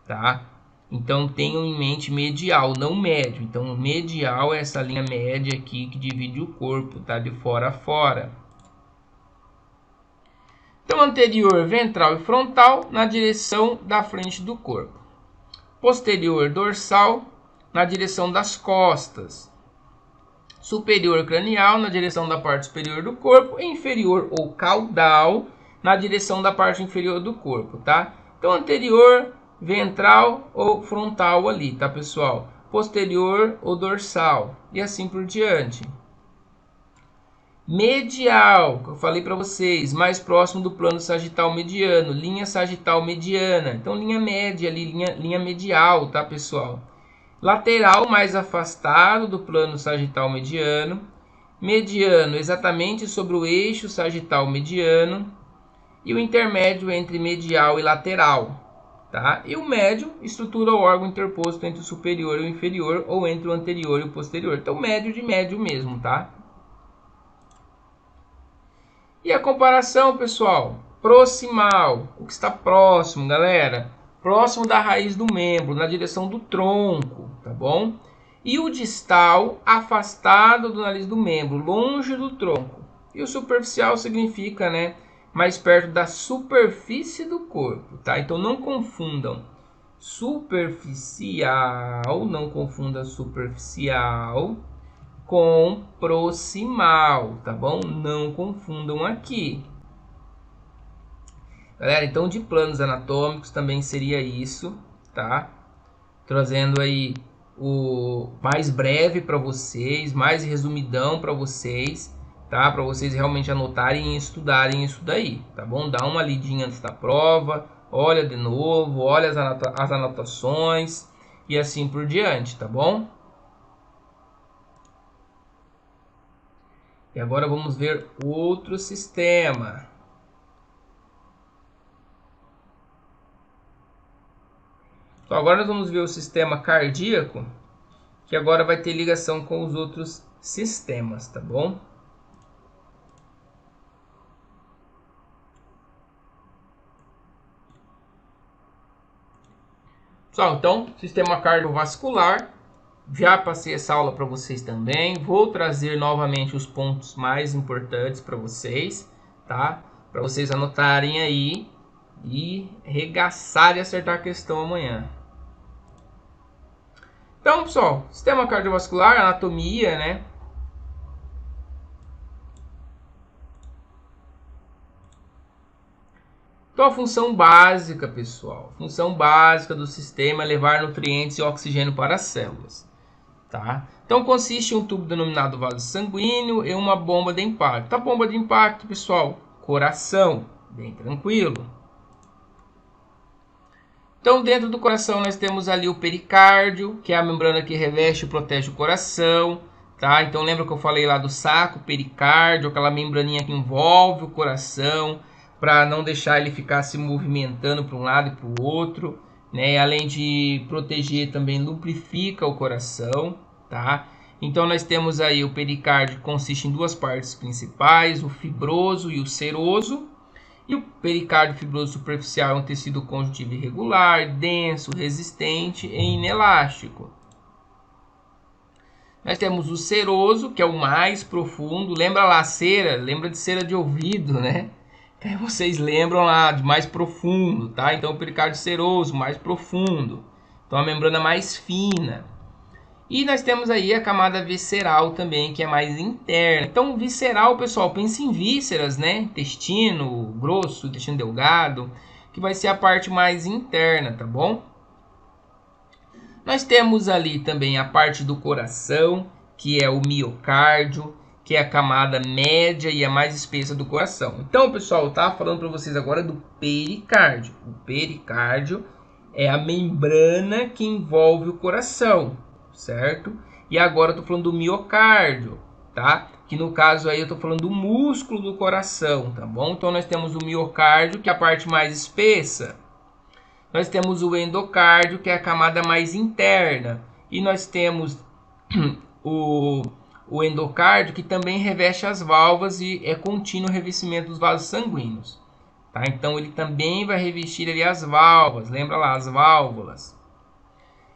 tá? Então tenham em mente medial, não médio. Então medial é essa linha média aqui que divide o corpo, tá? De fora a fora. Então anterior, ventral e frontal na direção da frente do corpo. Posterior, dorsal na direção das costas. Superior cranial na direção da parte superior do corpo. E inferior ou caudal na direção da parte inferior do corpo, tá? Então, anterior, ventral ou frontal ali, tá, pessoal? Posterior ou dorsal. E assim por diante. Medial, que eu falei para vocês, mais próximo do plano sagital mediano, linha sagital mediana. Então, linha média ali, linha medial, tá, pessoal? Lateral, mais afastado do plano sagital mediano. Mediano, exatamente sobre o eixo sagital mediano. E o intermédio entre medial e lateral, tá? E o médio estrutura o órgão interposto entre o superior e o inferior, ou entre o anterior e o posterior. Então, médio de médio mesmo, tá? E a comparação, pessoal? Proximal, o que está próximo, galera? Próximo da raiz do membro, na direção do tronco, tá bom? E o distal, afastado do nariz do membro, longe do tronco. E o superficial significa, né, mais perto da superfície do corpo, tá? Então não confundam superficial, não confunda superficial com proximal, tá bom? Não confundam aqui. Galera, então de planos anatômicos também seria isso, tá? Trazendo aí o mais breve para vocês, mais resumidão para vocês, tá? Para vocês realmente anotarem e estudarem isso daí, tá bom? Dá uma lidinha antes da prova, olha de novo, olha as anotações e assim por diante, tá bom? E agora vamos ver outro sistema. Então agora nós vamos ver o sistema cardíaco, que agora vai ter ligação com os outros sistemas, tá bom? Pessoal, então, sistema cardiovascular. Já passei essa aula para vocês também. Vou trazer novamente os pontos mais importantes para vocês, tá? Para vocês anotarem aí e regaçarem e acertar a questão amanhã. Então, pessoal, sistema cardiovascular, anatomia, né? Então, a função básica, pessoal, função básica do sistema é levar nutrientes e oxigênio para as células. Tá? Então consiste em um tubo denominado vaso sanguíneo e uma bomba de impacto. A bomba de impacto, pessoal, coração, bem tranquilo. Então dentro do coração nós temos ali o pericárdio, que é a membrana que reveste e protege o coração. Tá? Então lembra que eu falei lá do saco pericárdio, aquela membraninha que envolve o coração, para não deixar ele ficar se movimentando para um lado e para o outro. Né? Além de proteger, também lubrifica o coração, tá? Então nós temos aí o pericárdio, que consiste em duas partes principais, o fibroso e o seroso. E o pericárdio fibroso superficial é um tecido conjuntivo irregular, denso, resistente e inelástico. Nós temos o seroso, que é o mais profundo. Lembra lá, cera, lembra de cera de ouvido, né? Aí vocês lembram lá de mais profundo, tá? Então o pericárdio seroso, mais profundo. Então a membrana mais fina. E nós temos aí a camada visceral também, que é mais interna. Então visceral, pessoal, pense em vísceras, né? Intestino grosso, intestino delgado, que vai ser a parte mais interna, tá bom? Nós temos ali também a parte do coração, que é o miocárdio, que é a camada média e a mais espessa do coração. Então, pessoal, eu estava falando para vocês agora do pericárdio. O pericárdio é a membrana que envolve o coração, certo? E agora eu estou falando do miocárdio, tá? Que no caso aí eu estou falando do músculo do coração, tá bom? Então nós temos o miocárdio, que é a parte mais espessa. Nós temos o endocárdio, que é a camada mais interna. E nós temos o endocárdio, que também reveste as válvulas e é contínuo o revestimento dos vasos sanguíneos. Tá? Então ele também vai revestir ali as válvulas, lembra lá, as válvulas.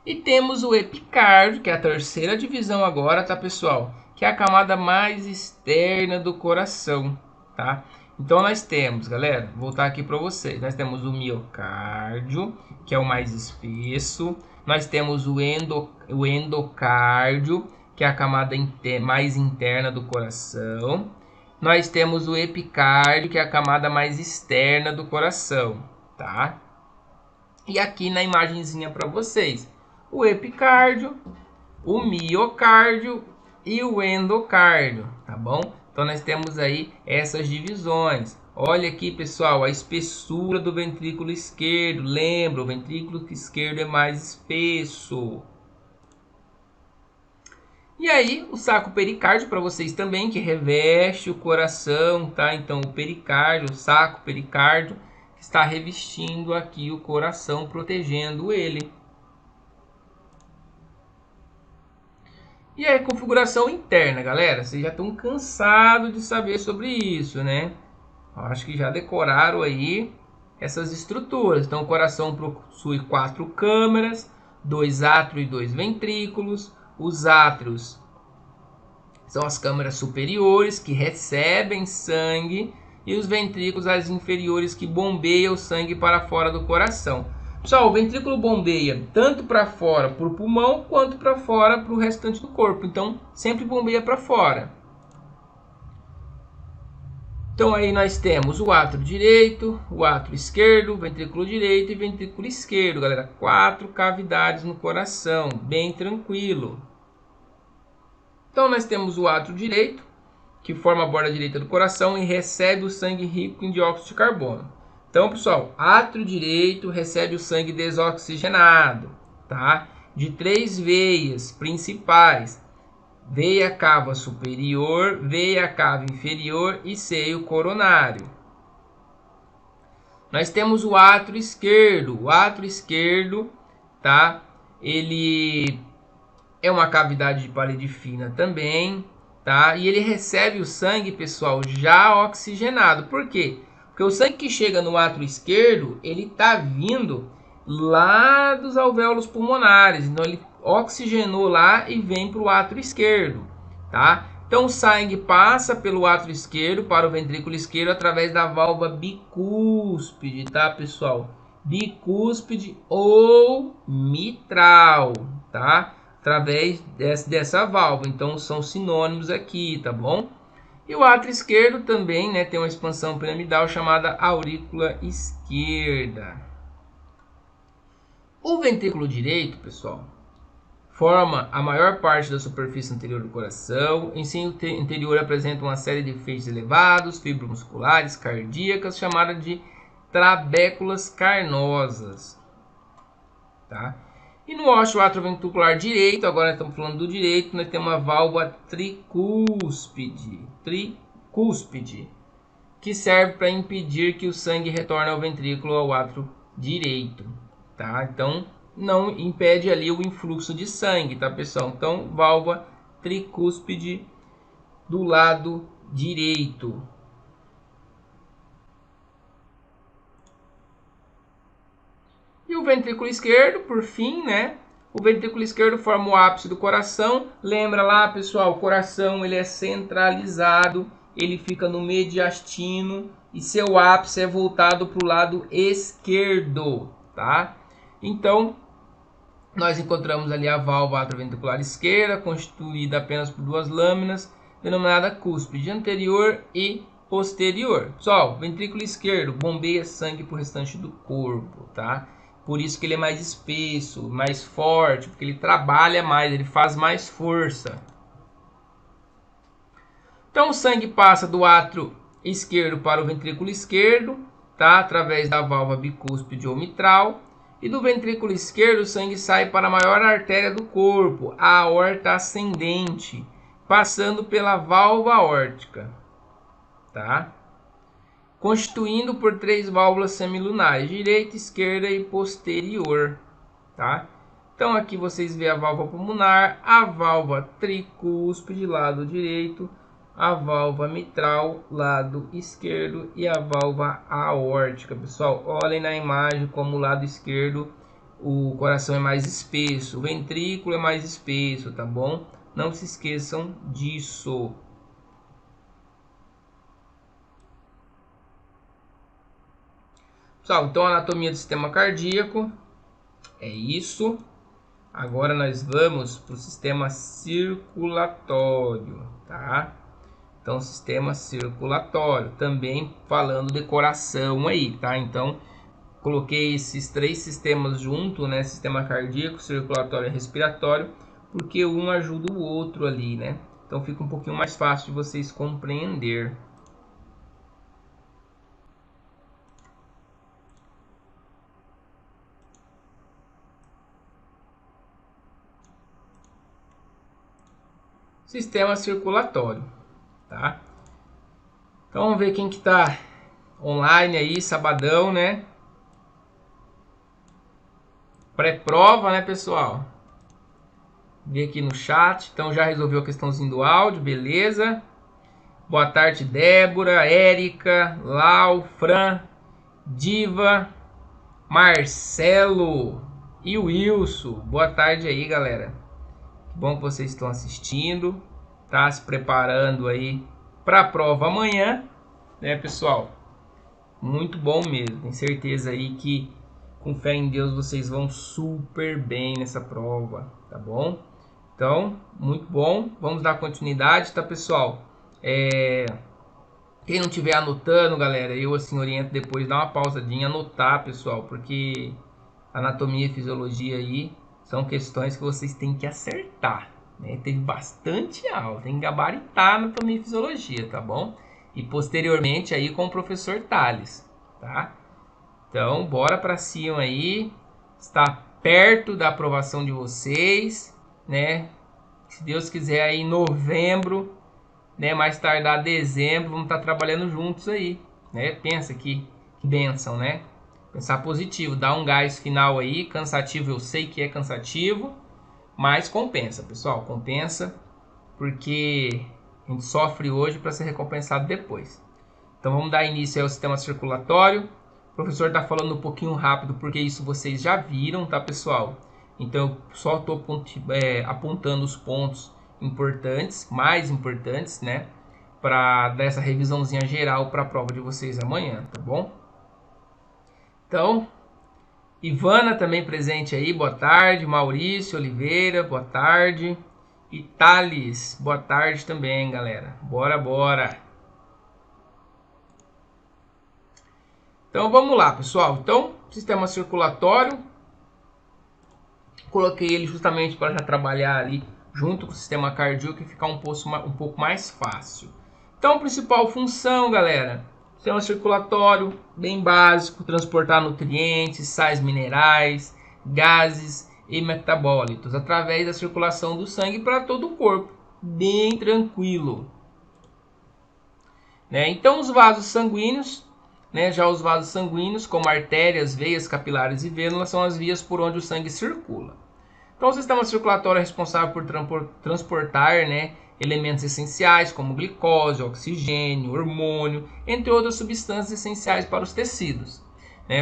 E temos o epicárdio, que é a terceira divisão agora, tá, pessoal? Que é a camada mais externa do coração, tá? Então nós temos, galera, vou voltar aqui para vocês. Nós temos o miocárdio, que é o mais espesso. Nós temos o endocárdio, que é a camada mais interna do coração. Nós temos o epicárdio, que é a camada mais externa do coração, tá? E aqui na imagenzinha para vocês, o epicárdio, o miocárdio e o endocárdio, tá bom? Então nós temos aí essas divisões. Olha aqui, pessoal, a espessura do ventrículo esquerdo. Lembra, o ventrículo esquerdo é mais espesso. E aí, o saco pericárdio para vocês também, que reveste o coração, tá? Então, o pericárdio, o saco pericárdio, está revestindo aqui o coração, protegendo ele. E aí, configuração interna, galera. Vocês já estão cansados de saber sobre isso, né? Acho que já decoraram aí essas estruturas. Então, o coração possui 4 câmaras, 2 átrios e 2 ventrículos. Os átrios são as câmaras superiores que recebem sangue e os ventrículos as inferiores que bombeiam o sangue para fora do coração. Pessoal, o ventrículo bombeia tanto para fora para o pulmão quanto para fora para o restante do corpo. Então, sempre bombeia para fora. Então aí nós temos o átrio direito, o átrio esquerdo, ventrículo direito e ventrículo esquerdo, galera. 4 cavidades no coração, bem tranquilo. Então nós temos o átrio direito, que forma a borda direita do coração e recebe o sangue rico em dióxido de carbono. Então, pessoal, átrio direito recebe o sangue desoxigenado, tá? De 3 veias principais. Veia cava superior, veia cava inferior e seio coronário. Nós temos o átrio esquerdo. O átrio esquerdo, tá? Ele é uma cavidade de parede fina também, tá? E ele recebe o sangue, pessoal, já oxigenado. Por quê? Porque o sangue que chega no átrio esquerdo, ele tá vindo lá dos alvéolos pulmonares. Então ele oxigenou lá e vem para o átrio esquerdo, tá? Então o sangue passa pelo átrio esquerdo para o ventrículo esquerdo através da válvula bicúspide, tá, pessoal? Bicúspide ou mitral, tá? Através dessa válvula. Então são sinônimos aqui, tá bom? E o átrio esquerdo também, né, tem uma expansão piramidal chamada aurícula esquerda. O ventrículo direito, pessoal, forma a maior parte da superfície anterior do coração. Em seu interior apresenta uma série de feixes elevados, fibromusculares, cardíacas, chamadas de trabéculas carnosas, tá? E no ósseo atrioventricular direito, agora estamos falando do direito, nós temos uma válvula tricúspide, que serve para impedir que o sangue retorne ao ventrículo ao átrio direito, tá? Então, não impede ali o influxo de sangue, tá, pessoal? Então, válvula tricúspide do lado direito. E o ventrículo esquerdo, por fim, né? O ventrículo esquerdo forma o ápice do coração. Lembra lá, pessoal, o coração ele é centralizado, ele fica no mediastino e seu ápice é voltado para o lado esquerdo, tá? Então, nós encontramos ali a válvula atrioventricular esquerda, constituída apenas por 2 lâminas, denominada cúspide anterior e posterior. Pessoal, ventrículo esquerdo bombeia sangue para o restante do corpo, tá? Por isso que ele é mais espesso, mais forte, porque ele trabalha mais, ele faz mais força. Então o sangue passa do átrio esquerdo para o ventrículo esquerdo, tá? Através da válvula bicúspide ou mitral. E do ventrículo esquerdo o sangue sai para a maior artéria do corpo, a aorta ascendente, passando pela válvula aórtica, tá? Constituindo por 3 válvulas semilunares, direita, esquerda e posterior, tá? Então aqui vocês veem a válvula pulmonar, a válvula tricúspide, lado direito, a válvula mitral, lado esquerdo e a válvula aórtica. Pessoal, olhem na imagem como o lado esquerdo o coração é mais espesso, o ventrículo é mais espesso, tá bom? Não se esqueçam disso. Pessoal, então a anatomia do sistema cardíaco é isso. Agora nós vamos para o sistema circulatório, tá? Então, sistema circulatório, também falando de coração aí, tá? Então, coloquei esses três sistemas junto, né? Sistema cardíaco, circulatório e respiratório, porque um ajuda o outro ali, né? Então, fica um pouquinho mais fácil de vocês compreender. Sistema circulatório, tá? Então vamos ver quem que tá online aí, sabadão, né? Pré-prova, né, pessoal? Ver aqui no chat. Então já resolveu a questãozinha do áudio, beleza? Boa tarde, Débora, Érica, Lau, Fran, Diva, Marcelo e Wilson. Boa tarde aí, galera. Que bom que vocês estão assistindo. Tá se preparando aí para a prova amanhã, né, pessoal? Muito bom mesmo. Tenho certeza aí que com fé em Deus vocês vão super bem nessa prova, tá bom? Então, muito bom. Vamos dar continuidade, tá, pessoal? Quem não estiver anotando, galera, eu assim oriento depois, dar uma pausadinha, anotar, pessoal, porque anatomia e fisiologia aí são questões que vocês têm que acertar, né? Tem bastante aula, tem que gabaritar anatomia e fisiologia, tá bom? E posteriormente aí com o professor Thales, tá? Então, bora para cima aí. Está perto da aprovação de vocês, né? Se Deus quiser aí em novembro, né, mais tardar dezembro, vamos estar trabalhando juntos aí, né? Pensa que bênção, né? Pensar positivo, dar um gás final aí, cansativo, eu sei que é cansativo, mas compensa, pessoal, compensa, porque a gente sofre hoje para ser recompensado depois. Então vamos dar início ao sistema circulatório. O professor está falando um pouquinho rápido, porque isso vocês já viram, tá, pessoal? Então eu só estou apontando os pontos importantes, mais importantes, né? Para dar essa revisãozinha geral para a prova de vocês amanhã, tá bom? Então, Ivana também presente aí, boa tarde. Maurício Oliveira, boa tarde. E Thales, boa tarde também, galera. Bora, bora. Então vamos lá, pessoal. Então, sistema circulatório, coloquei ele justamente para já trabalhar ali junto com o sistema cardíaco e ficar um pouco mais fácil. Então, a principal função, galera, sistema circulatório, bem básico, transportar nutrientes, sais minerais, gases e metabólitos através da circulação do sangue para todo o corpo, bem tranquilo, né? Então, os vasos sanguíneos, né, já os vasos sanguíneos, como artérias, veias, capilares e vênulas, são as vias por onde o sangue circula. Então, o sistema circulatório é responsável por transportar, né, elementos essenciais como glicose, oxigênio, hormônio, entre outras substâncias essenciais para os tecidos.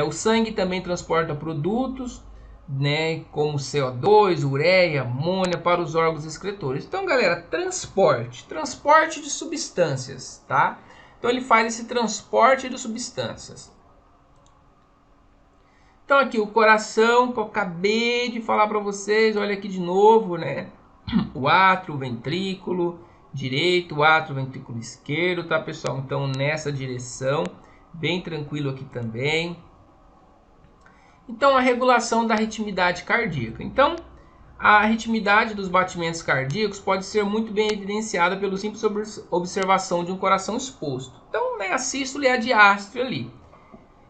O sangue também transporta produtos, né, como CO2, ureia, amônia para os órgãos excretores. Então, galera, transporte de substâncias, tá? Então, ele faz esse transporte de substâncias. Então, aqui o coração, que eu acabei de falar para vocês, olha aqui de novo, né? O átrio, o ventrículo direito, o átrio, o ventrículo esquerdo, tá, pessoal? Então, nessa direção, bem tranquilo aqui também. Então, a regulação da ritmidade cardíaca. Então, a ritmidade dos batimentos cardíacos pode ser muito bem evidenciada pelo simples observação de um coração exposto. Então, né, a sístole e a diástole ali.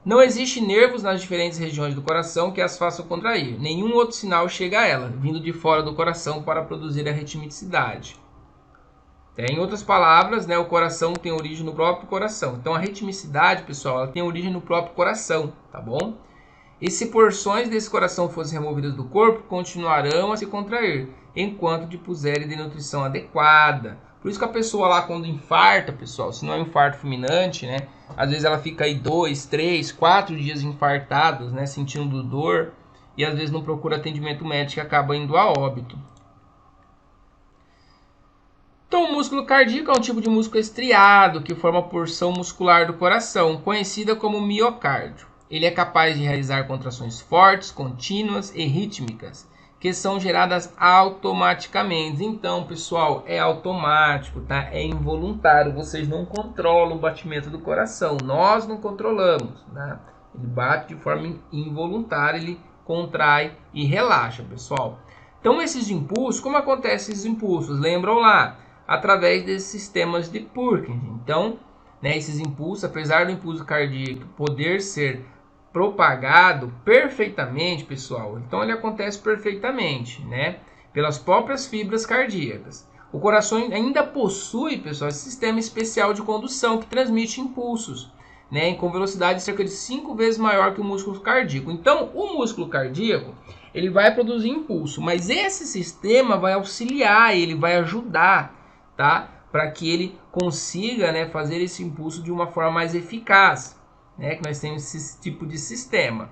Não existe nervos nas diferentes regiões do coração que as façam contrair. Nenhum outro sinal chega a ela, vindo de fora do coração para produzir a ritmicidade. Em outras palavras, né, o coração tem origem no próprio coração. Então, a ritmicidade, pessoal, ela tem origem no próprio coração, tá bom? E se porções desse coração fossem removidas do corpo, continuarão a se contrair, enquanto dispuserem de nutrição adequada. Por isso que a pessoa lá, quando infarta, pessoal, se não é um infarto fulminante, né? Às vezes ela fica aí 2, 3, 4 dias infartados, né? Sentindo dor, e às vezes não procura atendimento médico e acaba indo a óbito. Então, o músculo cardíaco é um tipo de músculo estriado que forma a porção muscular do coração, conhecida como miocárdio. ele é capaz de realizar contrações fortes, contínuas e rítmicas, que são geradas automaticamente. Então, pessoal, é automático, tá? É involuntário. Vocês não controlam o batimento do coração. Nós não controlamos, né? Ele bate de forma involuntária, ele contrai e relaxa, pessoal. Então, esses impulsos, como acontecem esses impulsos? Lembram lá? Através desses sistemas de Purkinje. Então, né, esses impulsos, apesar do impulso cardíaco poder ser propagado perfeitamente, pessoal, então ele acontece perfeitamente, né, pelas próprias fibras cardíacas. O coração ainda possui, pessoal, esse sistema especial de condução que transmite impulsos, né, com velocidade cerca de 5 vezes maior que o músculo cardíaco. Então, o músculo cardíaco ele vai produzir impulso, mas esse sistema vai auxiliar, ele vai ajudar, tá? Para que ele consiga, né, fazer esse impulso de uma forma mais eficaz, né? Que nós temos esse tipo de sistema.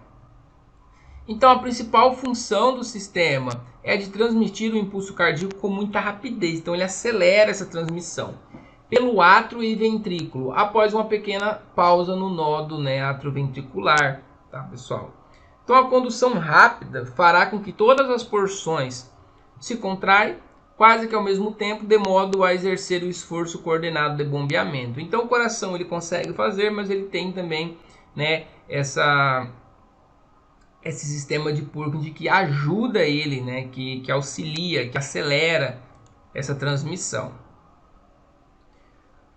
Então, a principal função do sistema é de transmitir o impulso cardíaco com muita rapidez. Então, ele acelera essa transmissão pelo átrio e ventrículo após uma pequena pausa no nodo, né, atrioventricular, tá, pessoal? Então, a condução rápida fará com que todas as porções se contraem quase que ao mesmo tempo, de modo a exercer o esforço coordenado de bombeamento. Então, o coração ele consegue fazer, mas ele tem também, né, esse sistema de Purkinje que ajuda ele, né, que auxilia, que acelera essa transmissão.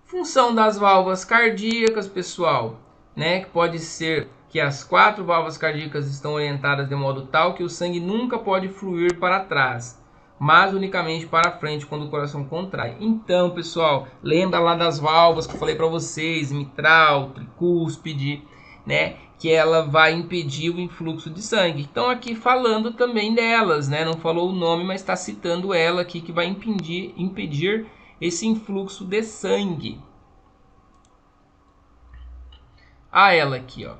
Função das válvulas cardíacas, pessoal, né, que pode ser que as 4 válvulas cardíacas estão orientadas de modo tal que o sangue nunca pode fluir para trás, mas unicamente para frente quando o coração contrai. Então, pessoal, lembra lá das válvulas que eu falei para vocês, mitral, tricúspide, né, que ela vai impedir o influxo de sangue. Então, aqui falando também delas, né, não falou o nome, mas está citando ela aqui que vai impedir esse influxo de sangue. Ela aqui, ó.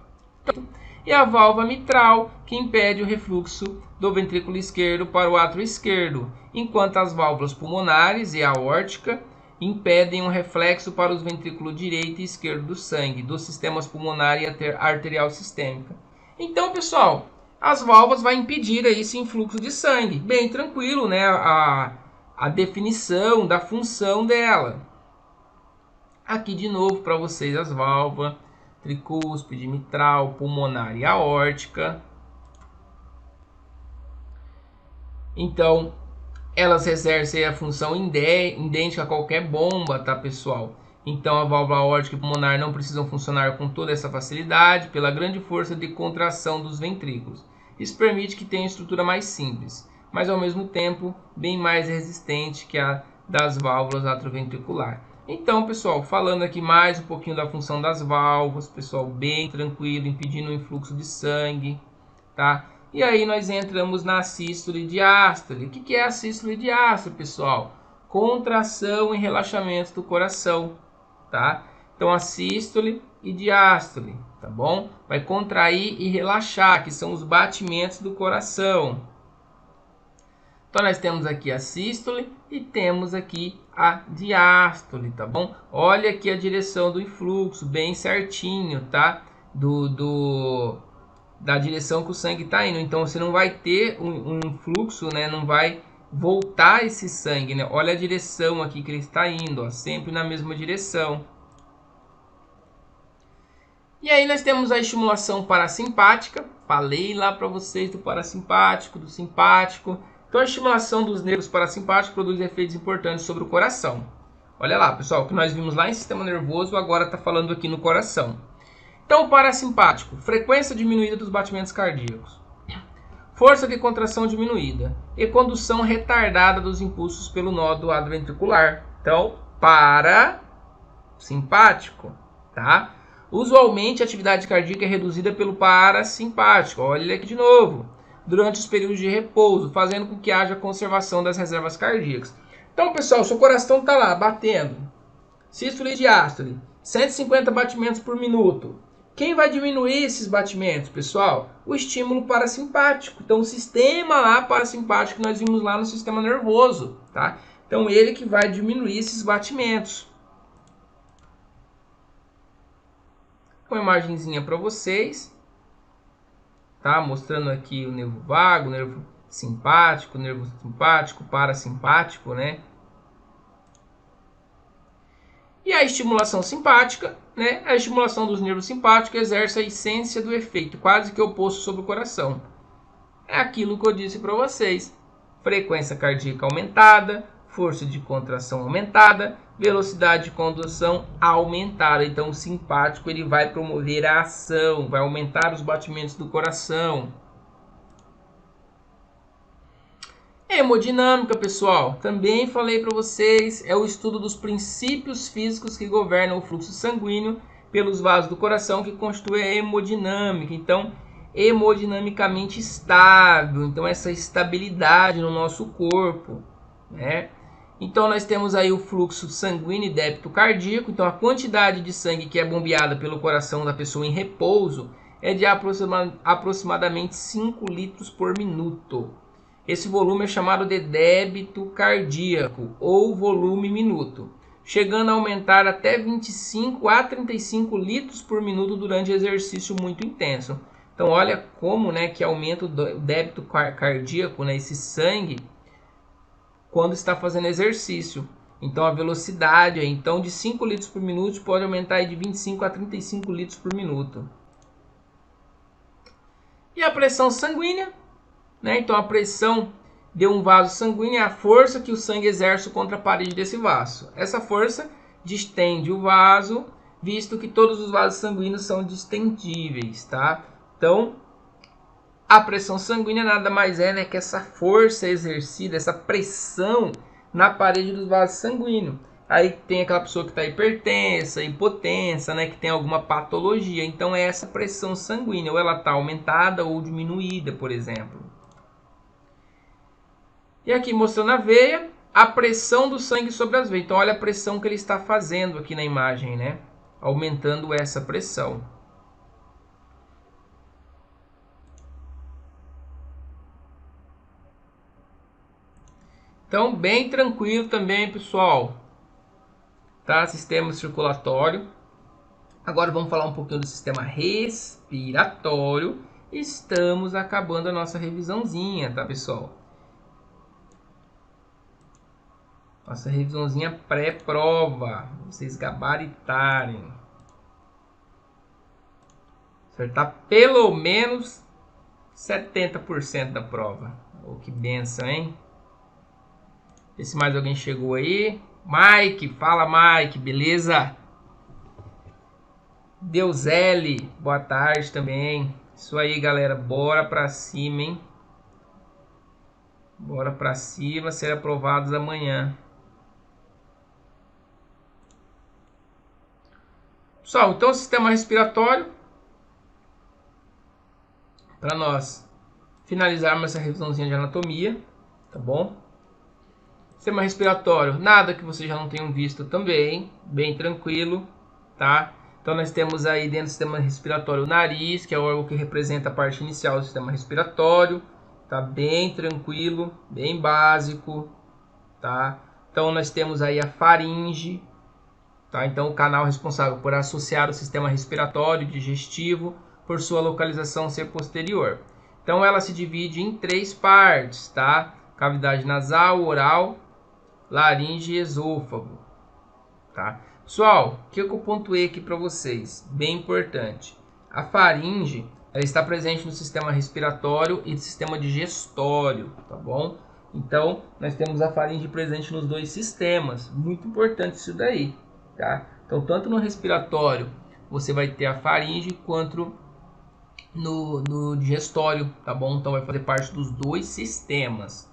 E a válvula mitral, que impede o refluxo do ventrículo esquerdo para o átrio esquerdo, enquanto as válvulas pulmonares e aórtica impedem o reflexo para os ventrículos direito e esquerdo do sangue, dos sistemas pulmonar e arterial sistêmica. Então, pessoal, as válvulas vão impedir aí esse influxo de sangue. Bem tranquilo, né? A definição da função dela. Aqui de novo para vocês as válvulas tricúspide, mitral, pulmonar e aórtica. Então, elas exercem a função idêntica a qualquer bomba, tá, pessoal? Então, a válvula aórtica e pulmonar não precisam funcionar com toda essa facilidade pela grande força de contração dos ventrículos. Isso permite que tenha estrutura mais simples, mas ao mesmo tempo bem mais resistente que a das válvulas atrioventricular. Então, pessoal, falando aqui mais um pouquinho da função das válvulas, pessoal, bem tranquilo, impedindo o influxo de sangue, tá? E aí nós entramos na sístole e diástole. O que é a sístole e diástole, pessoal? Contração e relaxamento do coração, tá? Então, a sístole e diástole, tá bom? Vai contrair e relaxar, que são os batimentos do coração. Então, nós temos aqui a sístole e temos aqui a diástole, tá bom? Olha aqui a direção do influxo, bem certinho, tá? Da direção que o sangue está indo. Então, você não vai ter um influxo, né? Não vai voltar esse sangue, né? Olha a direção aqui que ele está indo, ó, sempre na mesma direção. E aí nós temos a estimulação parasimpática. Falei lá para vocês do parasimpático, do simpático. Então, a estimulação dos nervos parasimpáticos produz efeitos importantes sobre o coração. Olha lá, pessoal, o que nós vimos lá em sistema nervoso, agora está falando aqui no coração. Então, o parasimpático, frequência diminuída dos batimentos cardíacos, força de contração diminuída e condução retardada dos impulsos pelo nódo atrioventricular. Então, parasimpático, tá? Usualmente, a atividade cardíaca é reduzida pelo parasimpático. Olha ele aqui de novo. Durante os períodos de repouso, fazendo com que haja conservação das reservas cardíacas. Então, pessoal, seu coração está lá, batendo. Sístole e diástole, 150 batimentos por minuto. Quem vai diminuir esses batimentos, pessoal? O estímulo parasimpático. Então, o sistema lá parasimpático que nós vimos lá no sistema nervoso, tá? Então, ele que vai diminuir esses batimentos. Uma imagenzinha para vocês. tá? Mostrando aqui o nervo vago, nervo simpático, parasimpático, né? E a estimulação simpática, né? A estimulação dos nervos simpáticos exerce a essência do efeito, quase que oposto sobre o coração. É aquilo que eu disse para vocês. Frequência cardíaca aumentada, força de contração aumentada, velocidade de condução aumentada. Então o simpático ele vai promover a ação, vai aumentar os batimentos do coração. Hemodinâmica, pessoal, também falei para vocês, é o estudo dos princípios físicos que governam o fluxo sanguíneo pelos vasos do coração, que constitui a hemodinâmica. Então, hemodinamicamente estável, então essa estabilidade no nosso corpo, né? Então nós temos aí o fluxo sanguíneo e débito cardíaco. Então a quantidade de sangue que é bombeada pelo coração da pessoa em repouso é de aproximadamente 5 litros por minuto. Esse volume é chamado de débito cardíaco ou volume minuto, chegando a aumentar até 25 a 35 litros por minuto durante exercício muito intenso. Então olha como, né, que aumenta o débito cardíaco, né, esse sangue, quando está fazendo exercício. Então a velocidade então, de 5 litros por minuto pode aumentar de 25 a 35 litros por minuto. E a pressão sanguínea, né? Então a pressão de um vaso sanguíneo é a força que o sangue exerce contra a parede desse vaso. Essa força distende o vaso, visto que todos os vasos sanguíneos são distendíveis, tá? Então, a pressão sanguínea nada mais é, né, que essa força exercida, essa pressão na parede dos vasos sanguíneos. Aí tem aquela pessoa que está hipertensa, hipotensa, né, que tem alguma patologia. Então é essa pressão sanguínea, ou ela está aumentada ou diminuída, por exemplo. E aqui mostrando a veia, a pressão do sangue sobre as veias. Então olha a pressão que ele está fazendo aqui na imagem, né? Aumentando essa pressão. Então bem tranquilo também, pessoal. Tá? Sistema circulatório. Agora vamos falar um pouquinho do sistema respiratório. Estamos acabando a nossa revisãozinha, tá, pessoal? Nossa revisãozinha pré-prova. Vocês gabaritarem. Acertar pelo menos 70% da prova. Oh, que benção, hein? Vê se mais alguém chegou aí. Mike, fala Mike, beleza? Deusele, boa tarde também. Isso aí, galera, bora pra cima, hein? Bora pra cima, ser aprovados amanhã. Pessoal, então o sistema respiratório, para nós finalizarmos essa revisãozinha de anatomia, tá bom? Sistema respiratório, nada que vocês já não tenham visto também, bem tranquilo, tá? Então nós temos aí dentro do sistema respiratório o nariz, que é o órgão que representa a parte inicial do sistema respiratório, tá bem tranquilo, bem básico, tá? Então nós temos aí a faringe, tá? Então o canal responsável por associar o sistema respiratório e digestivo por sua localização ser posterior. Então ela se divide em 3 partes, tá? Cavidade nasal, oral, laringe e esôfago, tá? Pessoal, o que eu pontuei aqui para vocês? Bem importante. A faringe, ela está presente no sistema respiratório e no sistema digestório, tá bom? Então, nós temos a faringe presente nos 2 sistemas. Muito importante isso daí, tá? Então, tanto no respiratório, você vai ter a faringe, quanto no digestório, tá bom? Então, vai fazer parte dos 2 sistemas.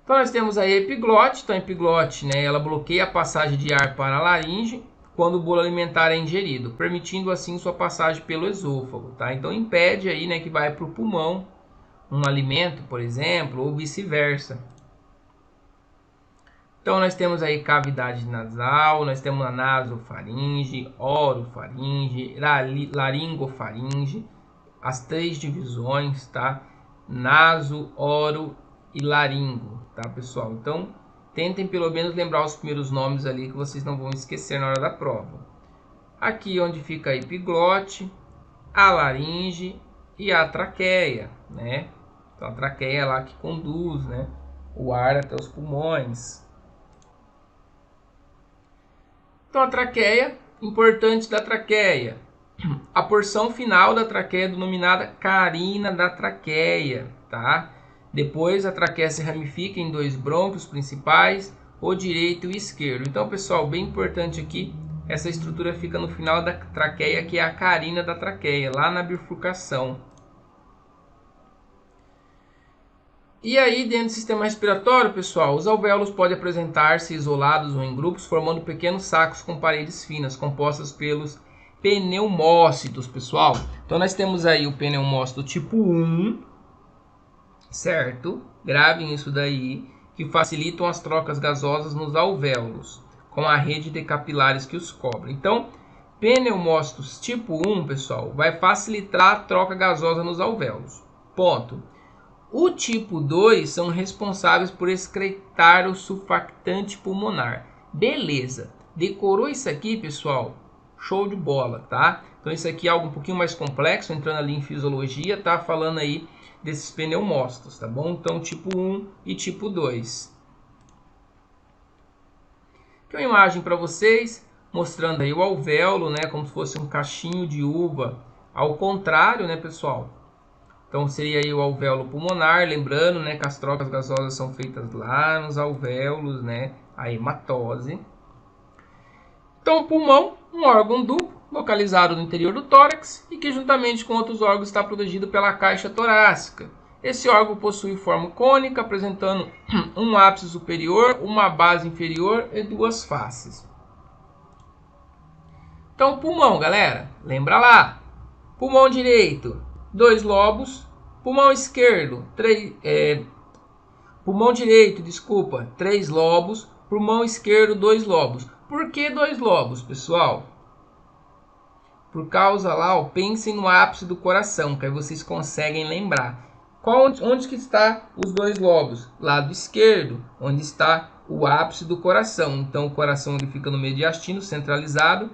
Então nós temos aí a epiglote. Então a epiglote, né, ela bloqueia a passagem de ar para a laringe quando o bolo alimentar é ingerido, permitindo assim sua passagem pelo esôfago, tá? Então impede aí, né, que vai para o pulmão um alimento, por exemplo, ou vice-versa. Então nós temos aí cavidade nasal, nós temos a nasofaringe, orofaringe, laringofaringe, as 3 divisões, tá? Naso, oro e laringo, tá, pessoal? Então tentem pelo menos lembrar os primeiros nomes ali, que vocês não vão esquecer na hora da prova. Aqui onde fica a epiglote, a laringe e a traqueia, né? Então a traqueia é lá que conduz, né, o ar até os pulmões. Então a traqueia, importante da traqueia, a porção final da traqueia é denominada carina da traqueia, tá? Depois a traqueia se ramifica em dois brônquios principais, o direito e o esquerdo. Então, pessoal, bem importante aqui, essa estrutura fica no final da traqueia, que é a carina da traqueia, lá na bifurcação. E aí, dentro do sistema respiratório, pessoal, os alvéolos podem apresentar-se isolados ou em grupos, formando pequenos sacos com paredes finas, compostas pelos pneumócitos, pessoal. Então, nós temos aí o pneumócito tipo 1, certo? Gravem isso daí, que facilitam as trocas gasosas nos alvéolos, com a rede de capilares que os cobre. Então, pneumócitos tipo 1, pessoal, vai facilitar a troca gasosa nos alvéolos. Ponto. O tipo 2 são responsáveis por excretar o surfactante pulmonar. Beleza. Decorou isso aqui, pessoal? Show de bola, tá? Então isso aqui é algo um pouquinho mais complexo, entrando ali em fisiologia, tá? Falando aí desses pneumócitos, tá bom? Então tipo 1 e tipo 2. Aqui é uma imagem para vocês, mostrando aí o alvéolo, né? Como se fosse um cachinho de uva. Ao contrário, né, pessoal? Então seria aí o alvéolo pulmonar, lembrando, né, que as trocas gasosas são feitas lá nos alvéolos, né, a hematose. Então o pulmão, um órgão duplo, localizado no interior do tórax e que juntamente com outros órgãos está protegido pela caixa torácica. Esse órgão possui forma cônica, apresentando um ápice superior, uma base inferior e duas faces. Então o pulmão, galera, lembra lá, pulmão direito, 2 lobos, pulmão esquerdo, 3 lobos, pulmão esquerdo, 2 lobos. Por que 2 lobos, pessoal? Por causa lá, ó, pensem no ápice do coração, que aí vocês conseguem lembrar. Onde que está os 2 lobos? Lado esquerdo, onde está o ápice do coração. Então o coração ele fica no mediastino, centralizado,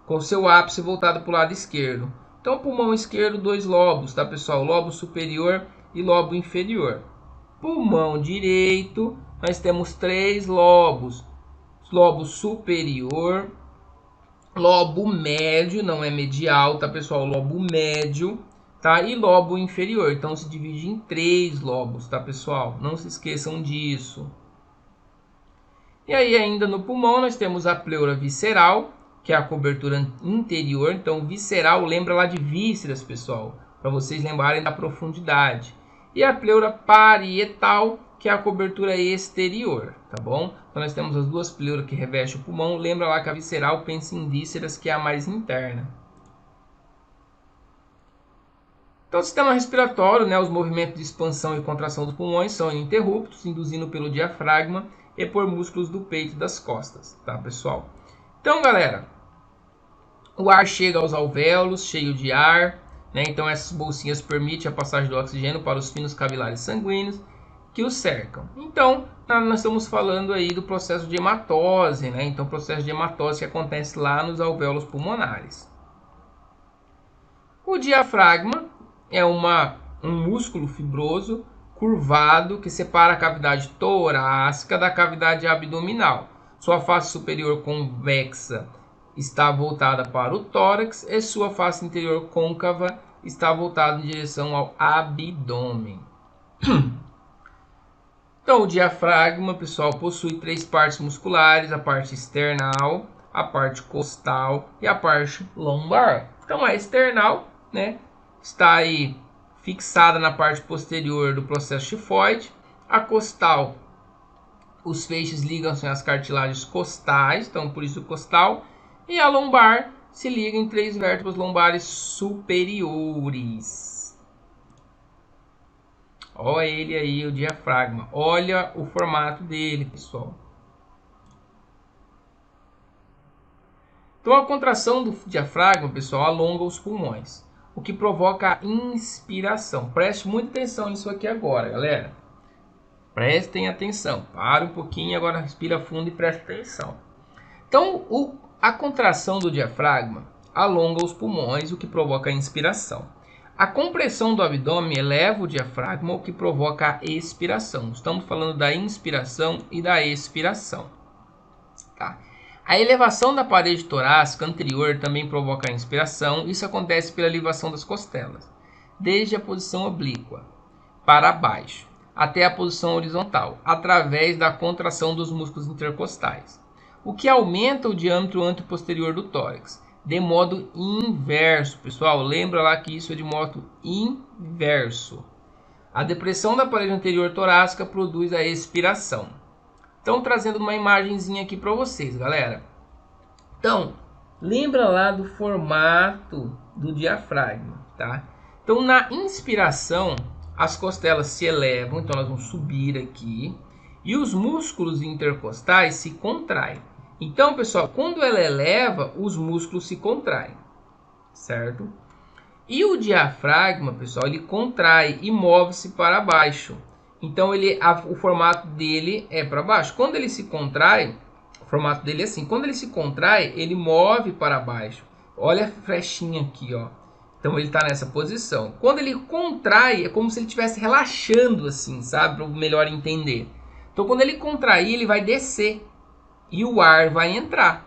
com seu ápice voltado para o lado esquerdo. Então, pulmão esquerdo, 2 lobos, tá, pessoal? Lobo superior e lobo inferior. Pulmão direito, nós temos 3 lobos. Lobo superior, lobo médio, não é medial, tá, pessoal? Lobo médio, tá? E lobo inferior. Então, se divide em 3 lobos, tá, pessoal? Não se esqueçam disso. E aí, ainda no pulmão, nós temos a pleura visceral, que é a cobertura interior. Então, visceral lembra lá de vísceras, pessoal, para vocês lembrarem da profundidade. E a pleura parietal, que é a cobertura exterior, tá bom? Então, nós temos as duas pleuras que revestem o pulmão. Lembra lá que a visceral pensa em vísceras, que é a mais interna. Então, o sistema respiratório, né, os movimentos de expansão e contração dos pulmões são ininterruptos, induzindo pelo diafragma e por músculos do peito e das costas, tá, pessoal? Então, galera, o ar chega aos alvéolos cheio de ar, né? Então essas bolsinhas permitem a passagem do oxigênio para os finos capilares sanguíneos que os cercam. Então, nós estamos falando aí do processo de hematose, né? Então, o processo de hematose que acontece lá nos alvéolos pulmonares. O diafragma é um músculo fibroso curvado que separa a cavidade torácica da cavidade abdominal. Sua face superior convexa está voltada para o tórax e sua face interior côncava está voltada em direção ao abdômen. Então, o diafragma, pessoal, possui 3 partes musculares: a parte external, a parte costal e a parte lombar. Então, a external, né, está aí fixada na parte posterior do processo tifoide. A costal, os feixes ligam-se às cartilagens costais, então por isso costal. E a lombar se liga em 3 vértebras lombares superiores. Olha ele aí, o diafragma. Olha o formato dele, pessoal. Então a contração do diafragma, pessoal, alonga os pulmões, o que provoca a inspiração. Preste muita atenção nisso aqui agora, galera. Prestem atenção. Para um pouquinho, agora respira fundo e preste atenção. Então, a contração do diafragma alonga os pulmões, o que provoca a inspiração. A compressão do abdômen eleva o diafragma, o que provoca a expiração. Estamos falando da inspiração e da expiração. Tá? A elevação da parede torácica anterior também provoca a inspiração. Isso acontece pela elevação das costelas, desde a posição oblíqua para baixo até a posição horizontal, através da contração dos músculos intercostais, o que aumenta o diâmetro anteposterior do tórax, de modo inverso. Pessoal, lembra lá que isso é de modo inverso. A depressão da parede anterior torácica produz a expiração. Então, trazendo uma imagenzinha aqui para vocês, galera. Então, lembra lá do formato do diafragma, tá? Então, na inspiração, as costelas se elevam, então elas vão subir aqui, e os músculos intercostais se contraem. Então, pessoal, quando ela eleva, os músculos se contraem, certo? E o diafragma, pessoal, ele contrai e move-se para baixo. Então, o formato dele é para baixo. Quando ele se contrai, o formato dele é assim. Quando ele se contrai, ele move para baixo. Olha a flechinha aqui, ó. Então, ele está nessa posição. Quando ele contrai, é como se ele estivesse relaxando, assim, sabe? Para melhor entender. Então, quando ele contrair, ele vai descer. E o ar vai entrar.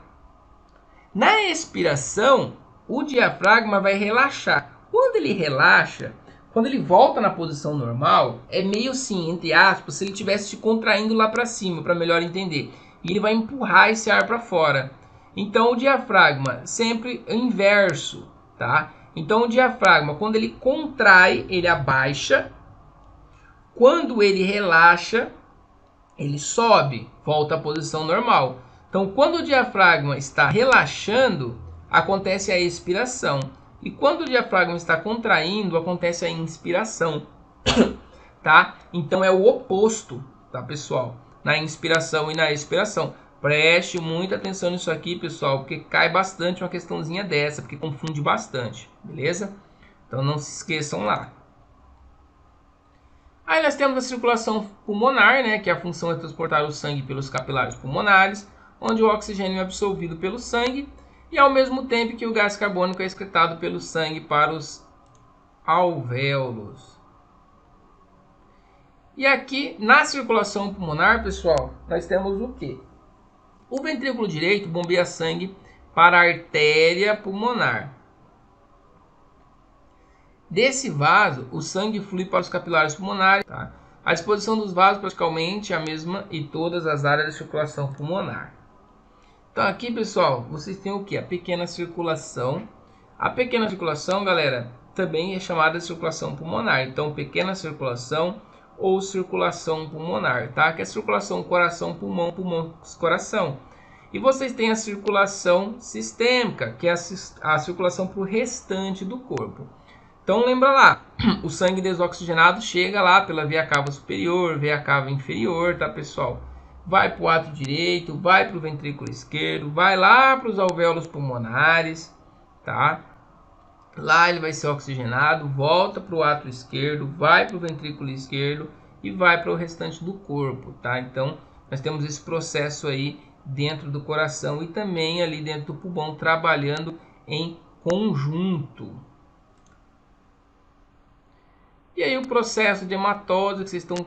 Na expiração, o diafragma vai relaxar. Quando ele relaxa, quando ele volta na posição normal, é meio assim, entre aspas, se ele estivesse te contraindo lá para cima, para melhor entender. E ele vai empurrar esse ar para fora. Então, o diafragma sempre é inverso, tá? Então, o diafragma, quando ele contrai, ele abaixa. Quando ele relaxa, ele sobe, volta à posição normal. Então, quando o diafragma está relaxando, acontece a expiração. E quando o diafragma está contraindo, acontece a inspiração. Tá? Então, é o oposto, tá, pessoal? Na inspiração e na expiração. Preste muita atenção nisso aqui, pessoal, porque cai bastante uma questãozinha dessa, porque confunde bastante, beleza? Então, não se esqueçam lá. Aí nós temos a circulação pulmonar, né, que a função é transportar o sangue pelos capilares pulmonares, onde o oxigênio é absorvido pelo sangue e ao mesmo tempo que o gás carbônico é excretado pelo sangue para os alvéolos. E aqui na circulação pulmonar, pessoal, nós temos o quê? O ventrículo direito bombeia sangue para a artéria pulmonar. Desse vaso, o sangue flui para os capilares pulmonares. Tá? A disposição dos vasos praticamente é a mesma em todas as áreas de circulação pulmonar. Então aqui, pessoal, vocês têm o que? A pequena circulação. A pequena circulação, galera, também é chamada de circulação pulmonar. Então, pequena circulação ou circulação pulmonar, tá? Que é a circulação coração-pulmão, pulmão-coração. E vocês têm a circulação sistêmica, que é a circulação para o restante do corpo. Então lembra lá, o sangue desoxigenado chega lá pela veia cava superior, veia cava inferior, tá, pessoal? Vai para o átrio direito, vai para o ventrículo esquerdo, vai lá para os alvéolos pulmonares, tá? Lá ele vai ser oxigenado, volta para o átrio esquerdo, vai para o ventrículo esquerdo e vai para o restante do corpo, tá? Então nós temos esse processo aí dentro do coração e também ali dentro do pulmão, trabalhando em conjunto. E aí o processo de hematose, que vocês estão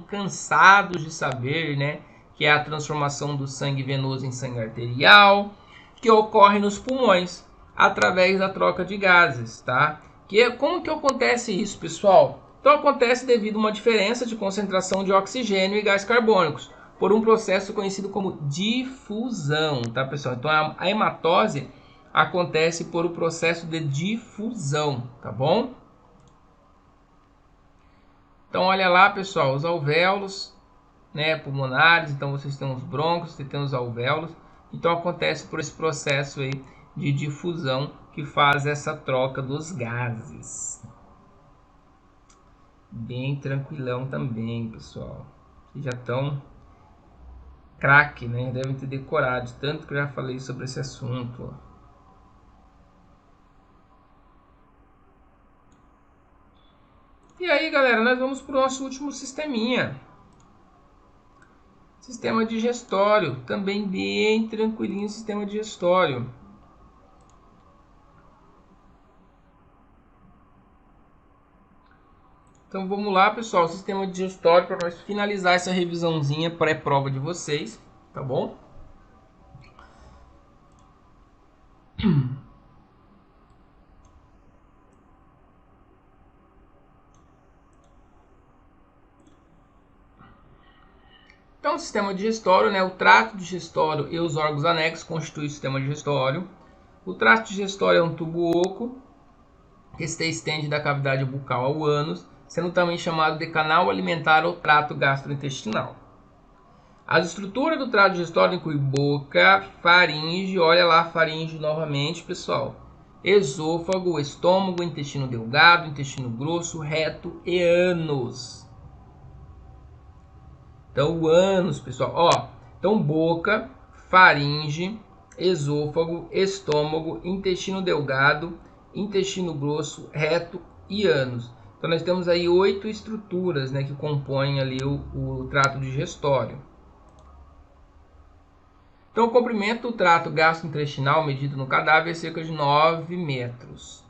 cansados de saber, né? Que é a transformação do sangue venoso em sangue arterial, que ocorre nos pulmões, através da troca de gases, tá? Como que acontece isso, pessoal? Então acontece devido a uma diferença de concentração de oxigênio e gás carbônicos, por um processo conhecido como difusão, tá, pessoal? Então a hematose acontece por um processo de difusão, tá bom? Então, olha lá, pessoal, os alvéolos, né, pulmonares. Então, vocês têm os brônquios, vocês têm os alvéolos. Então, acontece por esse processo aí de difusão que faz essa troca dos gases. Bem tranquilão também, pessoal. Vocês já estão craque, né? Devem ter decorado, tanto que eu já falei sobre esse assunto. E aí, galera, nós vamos para o nosso último sisteminha. Sistema digestório, também bem tranquilinho o sistema digestório. Então vamos lá, pessoal, sistema digestório, para nós finalizar essa revisãozinha pré-prova de vocês, tá bom? Então, o sistema digestório, né, o trato digestório e os órgãos anexos constituem o sistema digestório. O trato digestório é um tubo oco que se estende da cavidade bucal ao ânus, sendo também chamado de canal alimentar ou trato gastrointestinal. As estruturas do trato digestório incluem boca, faringe, olha lá a faringe novamente, pessoal, esôfago, estômago, intestino delgado, intestino grosso, reto e ânus. Então, o ânus, pessoal, ó, então boca, faringe, esôfago, estômago, intestino delgado, intestino grosso, reto e ânus. Então, nós temos aí 8 estruturas, né, que compõem ali o trato digestório. Então, o comprimento do trato gastrointestinal medido no cadáver é cerca de 9 metros.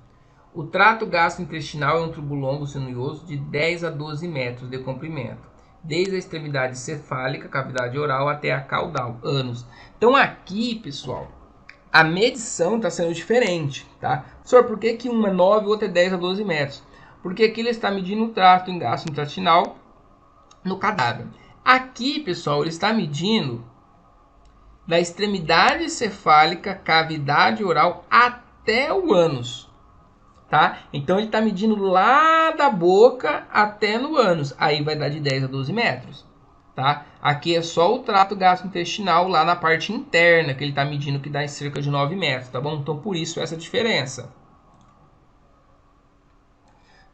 O trato gastrointestinal é um tubo longo sinuoso de 10 a 12 metros de comprimento, desde a extremidade cefálica, cavidade oral, até a caudal, ânus. Então aqui, pessoal, a medição está sendo diferente, tá? Professor, por que uma é 9 e outra é 10 a 12 metros? Porque aqui ele está medindo o trato gastrointestinal no cadáver. Aqui, pessoal, ele está medindo da extremidade cefálica, cavidade oral, até o ânus. Tá? Então ele está medindo lá da boca até no ânus. Aí vai dar de 10 a 12 metros. Tá? Aqui é só o trato gastrointestinal lá na parte interna que ele está medindo, que dá cerca de 9 metros. Tá bom? Então por isso essa diferença.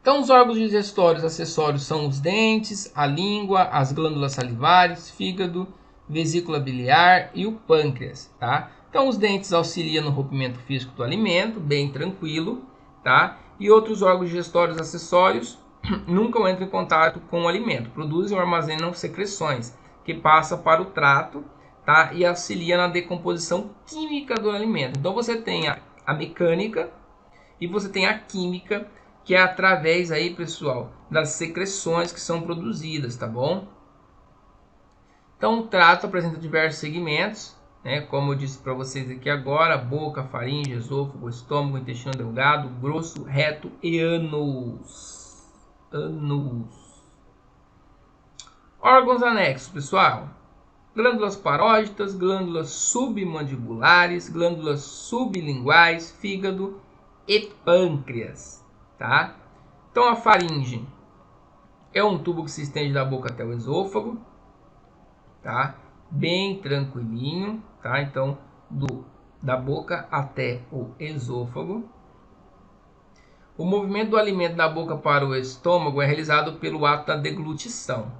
Então os órgãos digestórios acessórios são os dentes, a língua, as glândulas salivares, fígado, vesícula biliar e o pâncreas. Tá? Então os dentes auxiliam no rompimento físico do alimento, bem tranquilo. Tá? E outros órgãos digestórios acessórios nunca entram em contato com o alimento, produzem ou armazenam secreções que passam para o trato, tá? E auxiliam na decomposição química do alimento. Então você tem a mecânica e você tem a química, que é através aí, pessoal, das secreções que são produzidas, tá bom? Então o trato apresenta diversos segmentos, né, como eu disse para vocês aqui agora: boca, faringe, esôfago, estômago, intestino delgado, grosso, reto e ânus. Órgãos anexos, pessoal: glândulas paróditas, glândulas submandibulares, glândulas sublinguais, fígado e pâncreas. Tá? Então a faringe é um tubo que se estende da boca até o esôfago. Tá? Bem tranquilinho, tá? Então, da boca até o esôfago. O movimento do alimento da boca para o estômago é realizado pelo ato da deglutição.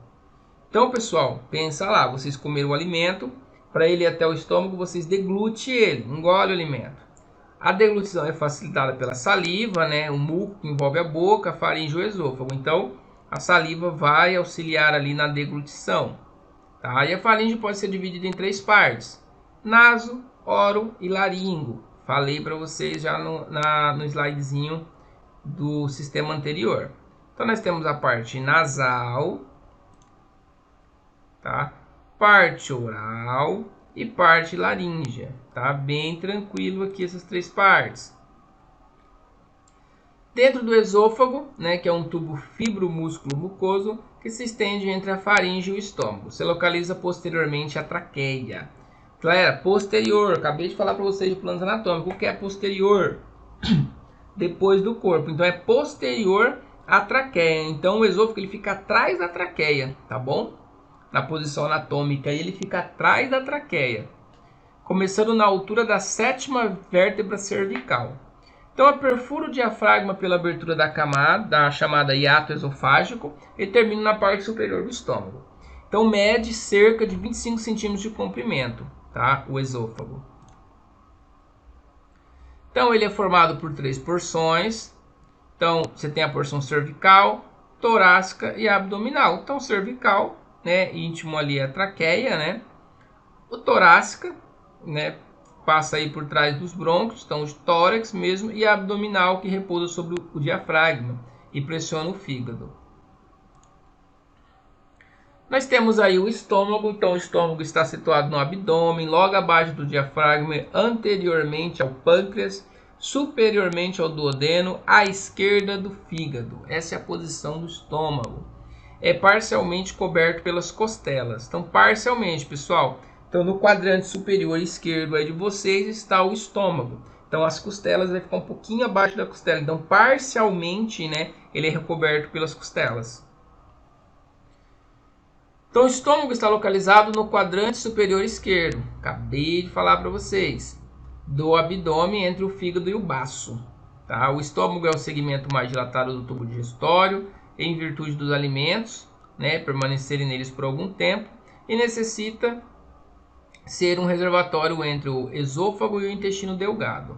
Então, pessoal, pensa lá, vocês comeram o alimento, para ele ir até o estômago, vocês deglutem ele, engole o alimento. A deglutição é facilitada pela saliva, né? O muco que envolve a boca, a faringe e o esôfago. Então, a saliva vai auxiliar ali na deglutição. Tá? E a faringe pode ser dividida em 3 partes: naso, oro e laringo. Falei para vocês já no slidezinho do sistema anterior. Então nós temos a parte nasal, tá? Parte oral e parte laríngea. Tá? Bem tranquilo aqui essas 3 partes. Dentro do esôfago, né, que é um tubo fibromúsculo mucoso que se estende entre a faringe e o estômago, se localiza posteriormente à traqueia. Galera, posterior, acabei de falar para vocês de planos anatômicos. O que é posterior? Depois do corpo. Então é posterior à traqueia. Então o esôfago ele fica atrás da traqueia, tá bom? Na posição anatômica ele fica atrás da traqueia, começando na altura da 7ª vértebra cervical. Então, eu perfuro o diafragma pela abertura da camada, da chamada hiato esofágico, e termina na parte superior do estômago. Então, mede cerca de 25 centímetros de comprimento, tá? O esôfago. Então, ele é formado por 3 porções. Então, você tem a porção cervical, torácica e abdominal. Então, cervical, né, íntimo ali é a traqueia, né? O torácica, né, passa aí por trás dos brônquios, então o tórax mesmo, e a abdominal que repousa sobre o diafragma e pressiona o fígado. Nós temos aí o estômago, então o estômago está situado no abdômen, logo abaixo do diafragma, anteriormente ao pâncreas, superiormente ao duodeno, à esquerda do fígado. Essa é a posição do estômago. É parcialmente coberto pelas costelas. Então, parcialmente, pessoal. Então, no quadrante superior esquerdo aí de vocês está o estômago. Então, as costelas vai ficar um pouquinho abaixo da costela. Então, parcialmente, né, ele é recoberto pelas costelas. Então, o estômago está localizado no quadrante superior esquerdo. Acabei de falar para vocês. Do abdômen entre o fígado e o baço. Tá? O estômago é o segmento mais dilatado do tubo digestório, em virtude dos alimentos, né, permanecerem neles por algum tempo, e necessita ser um reservatório entre o esôfago e o intestino delgado.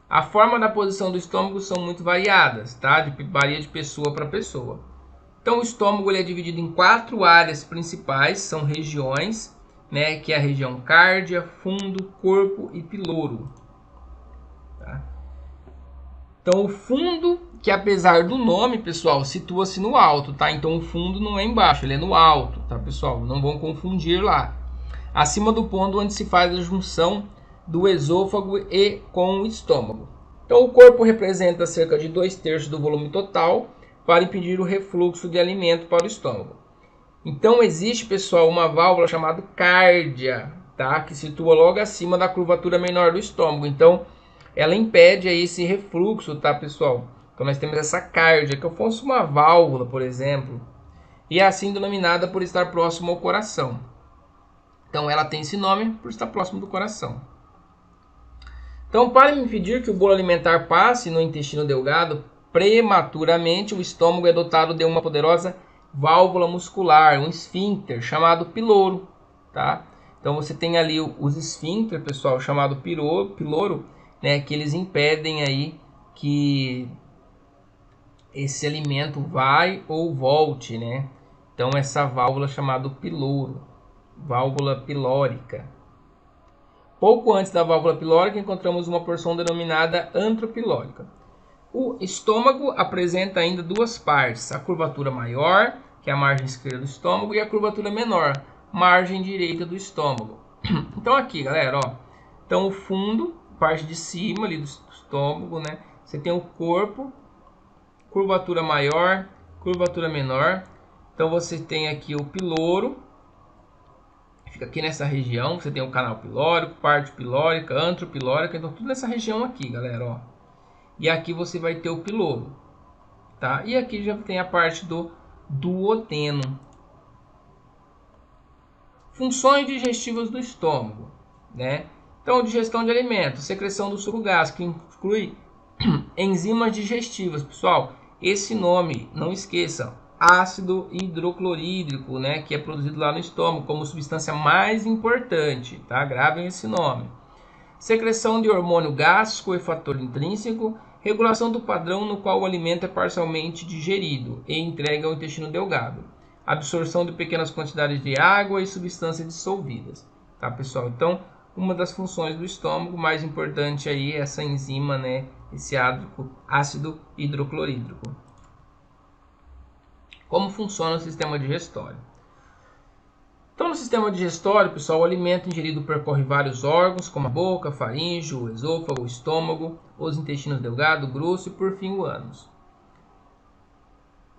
A forma da posição do estômago são muito variadas, tá? Varia de pessoa para pessoa. Então, o estômago ele é dividido em 4 áreas principais, são regiões, né, que é a região cárdia, fundo, corpo e piloro. Tá? Então, o fundo, que apesar do nome, pessoal, situa-se no alto, tá? Então, o fundo não é embaixo, ele é no alto, tá, pessoal? Não vão confundir lá. Acima do ponto onde se faz a junção do esôfago e com o estômago. Então, o corpo representa cerca de 2/3 do volume total, para impedir o refluxo de alimento para o estômago. Então existe, pessoal, uma válvula chamada cárdia, tá? Que situa logo acima da curvatura menor do estômago. Então ela impede aí esse refluxo, tá, pessoal? Então nós temos essa cárdia, que fosse uma válvula, por exemplo, e é assim denominada por estar próximo ao coração. Então ela tem esse nome por estar próximo do coração. Então, para impedir que o bolo alimentar passe no intestino delgado, prematuramente, o estômago é dotado de uma poderosa válvula muscular, um esfíncter, chamado piloro. Tá? Então, você tem ali os esfíncter, pessoal, chamado piloro, né, que eles impedem aí que esse alimento vai ou volte. Né? Então, essa válvula chamada piloro, válvula pilórica. Pouco antes da válvula pilórica, encontramos uma porção denominada antropilórica. O estômago apresenta ainda 2 partes, a curvatura maior, que é a margem esquerda do estômago, e a curvatura menor, margem direita do estômago. Então aqui, galera, ó, então o fundo, parte de cima ali do estômago, né? Você tem o corpo, curvatura maior, curvatura menor. Então você tem aqui o piloro, fica aqui nessa região, você tem o canal pilórico, parte pilórica, antropilórica, então tudo nessa região aqui, galera, ó. E aqui você vai ter o piloro, tá? E aqui já tem a parte do duodeno. Funções digestivas do estômago, né? Então, digestão de alimentos, secreção do suco gástrico, que inclui enzimas digestivas, pessoal. Esse nome, não esqueçam, ácido hidroclorídrico, né? Que é produzido lá no estômago como substância mais importante, tá? Gravem esse nome. Secreção de hormônio gástrico e fator intrínseco, regulação do padrão no qual o alimento é parcialmente digerido e entregue ao intestino delgado, absorção de pequenas quantidades de água e substâncias dissolvidas. Tá, pessoal? Então, uma das funções do estômago mais importante aí é essa enzima, né? Esse ácido hidroclorídrico. Como funciona o sistema digestório? Então, no sistema digestório, pessoal, o alimento ingerido percorre vários órgãos, como a boca, a faringe, o esôfago, o estômago, os intestinos delgado, grosso e, por fim, o ânus.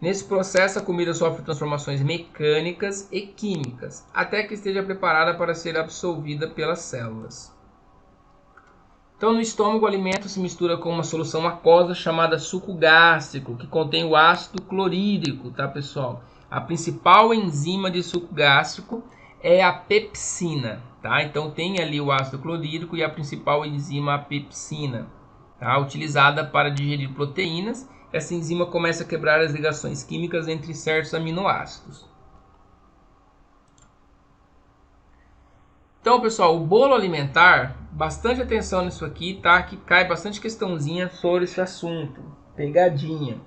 Nesse processo, a comida sofre transformações mecânicas e químicas, até que esteja preparada para ser absorvida pelas células. Então, no estômago, o alimento se mistura com uma solução aquosa chamada suco gástrico, que contém o ácido clorídrico, tá, pessoal? A principal enzima de suco gástrico é a pepsina, tá? Então tem ali o ácido clorídrico e a principal enzima, a pepsina, tá? Utilizada para digerir proteínas. Essa enzima começa a quebrar as ligações químicas entre certos aminoácidos. Então, pessoal, o bolo alimentar, bastante atenção nisso aqui, tá? Que cai bastante questãozinha sobre esse assunto, pegadinha.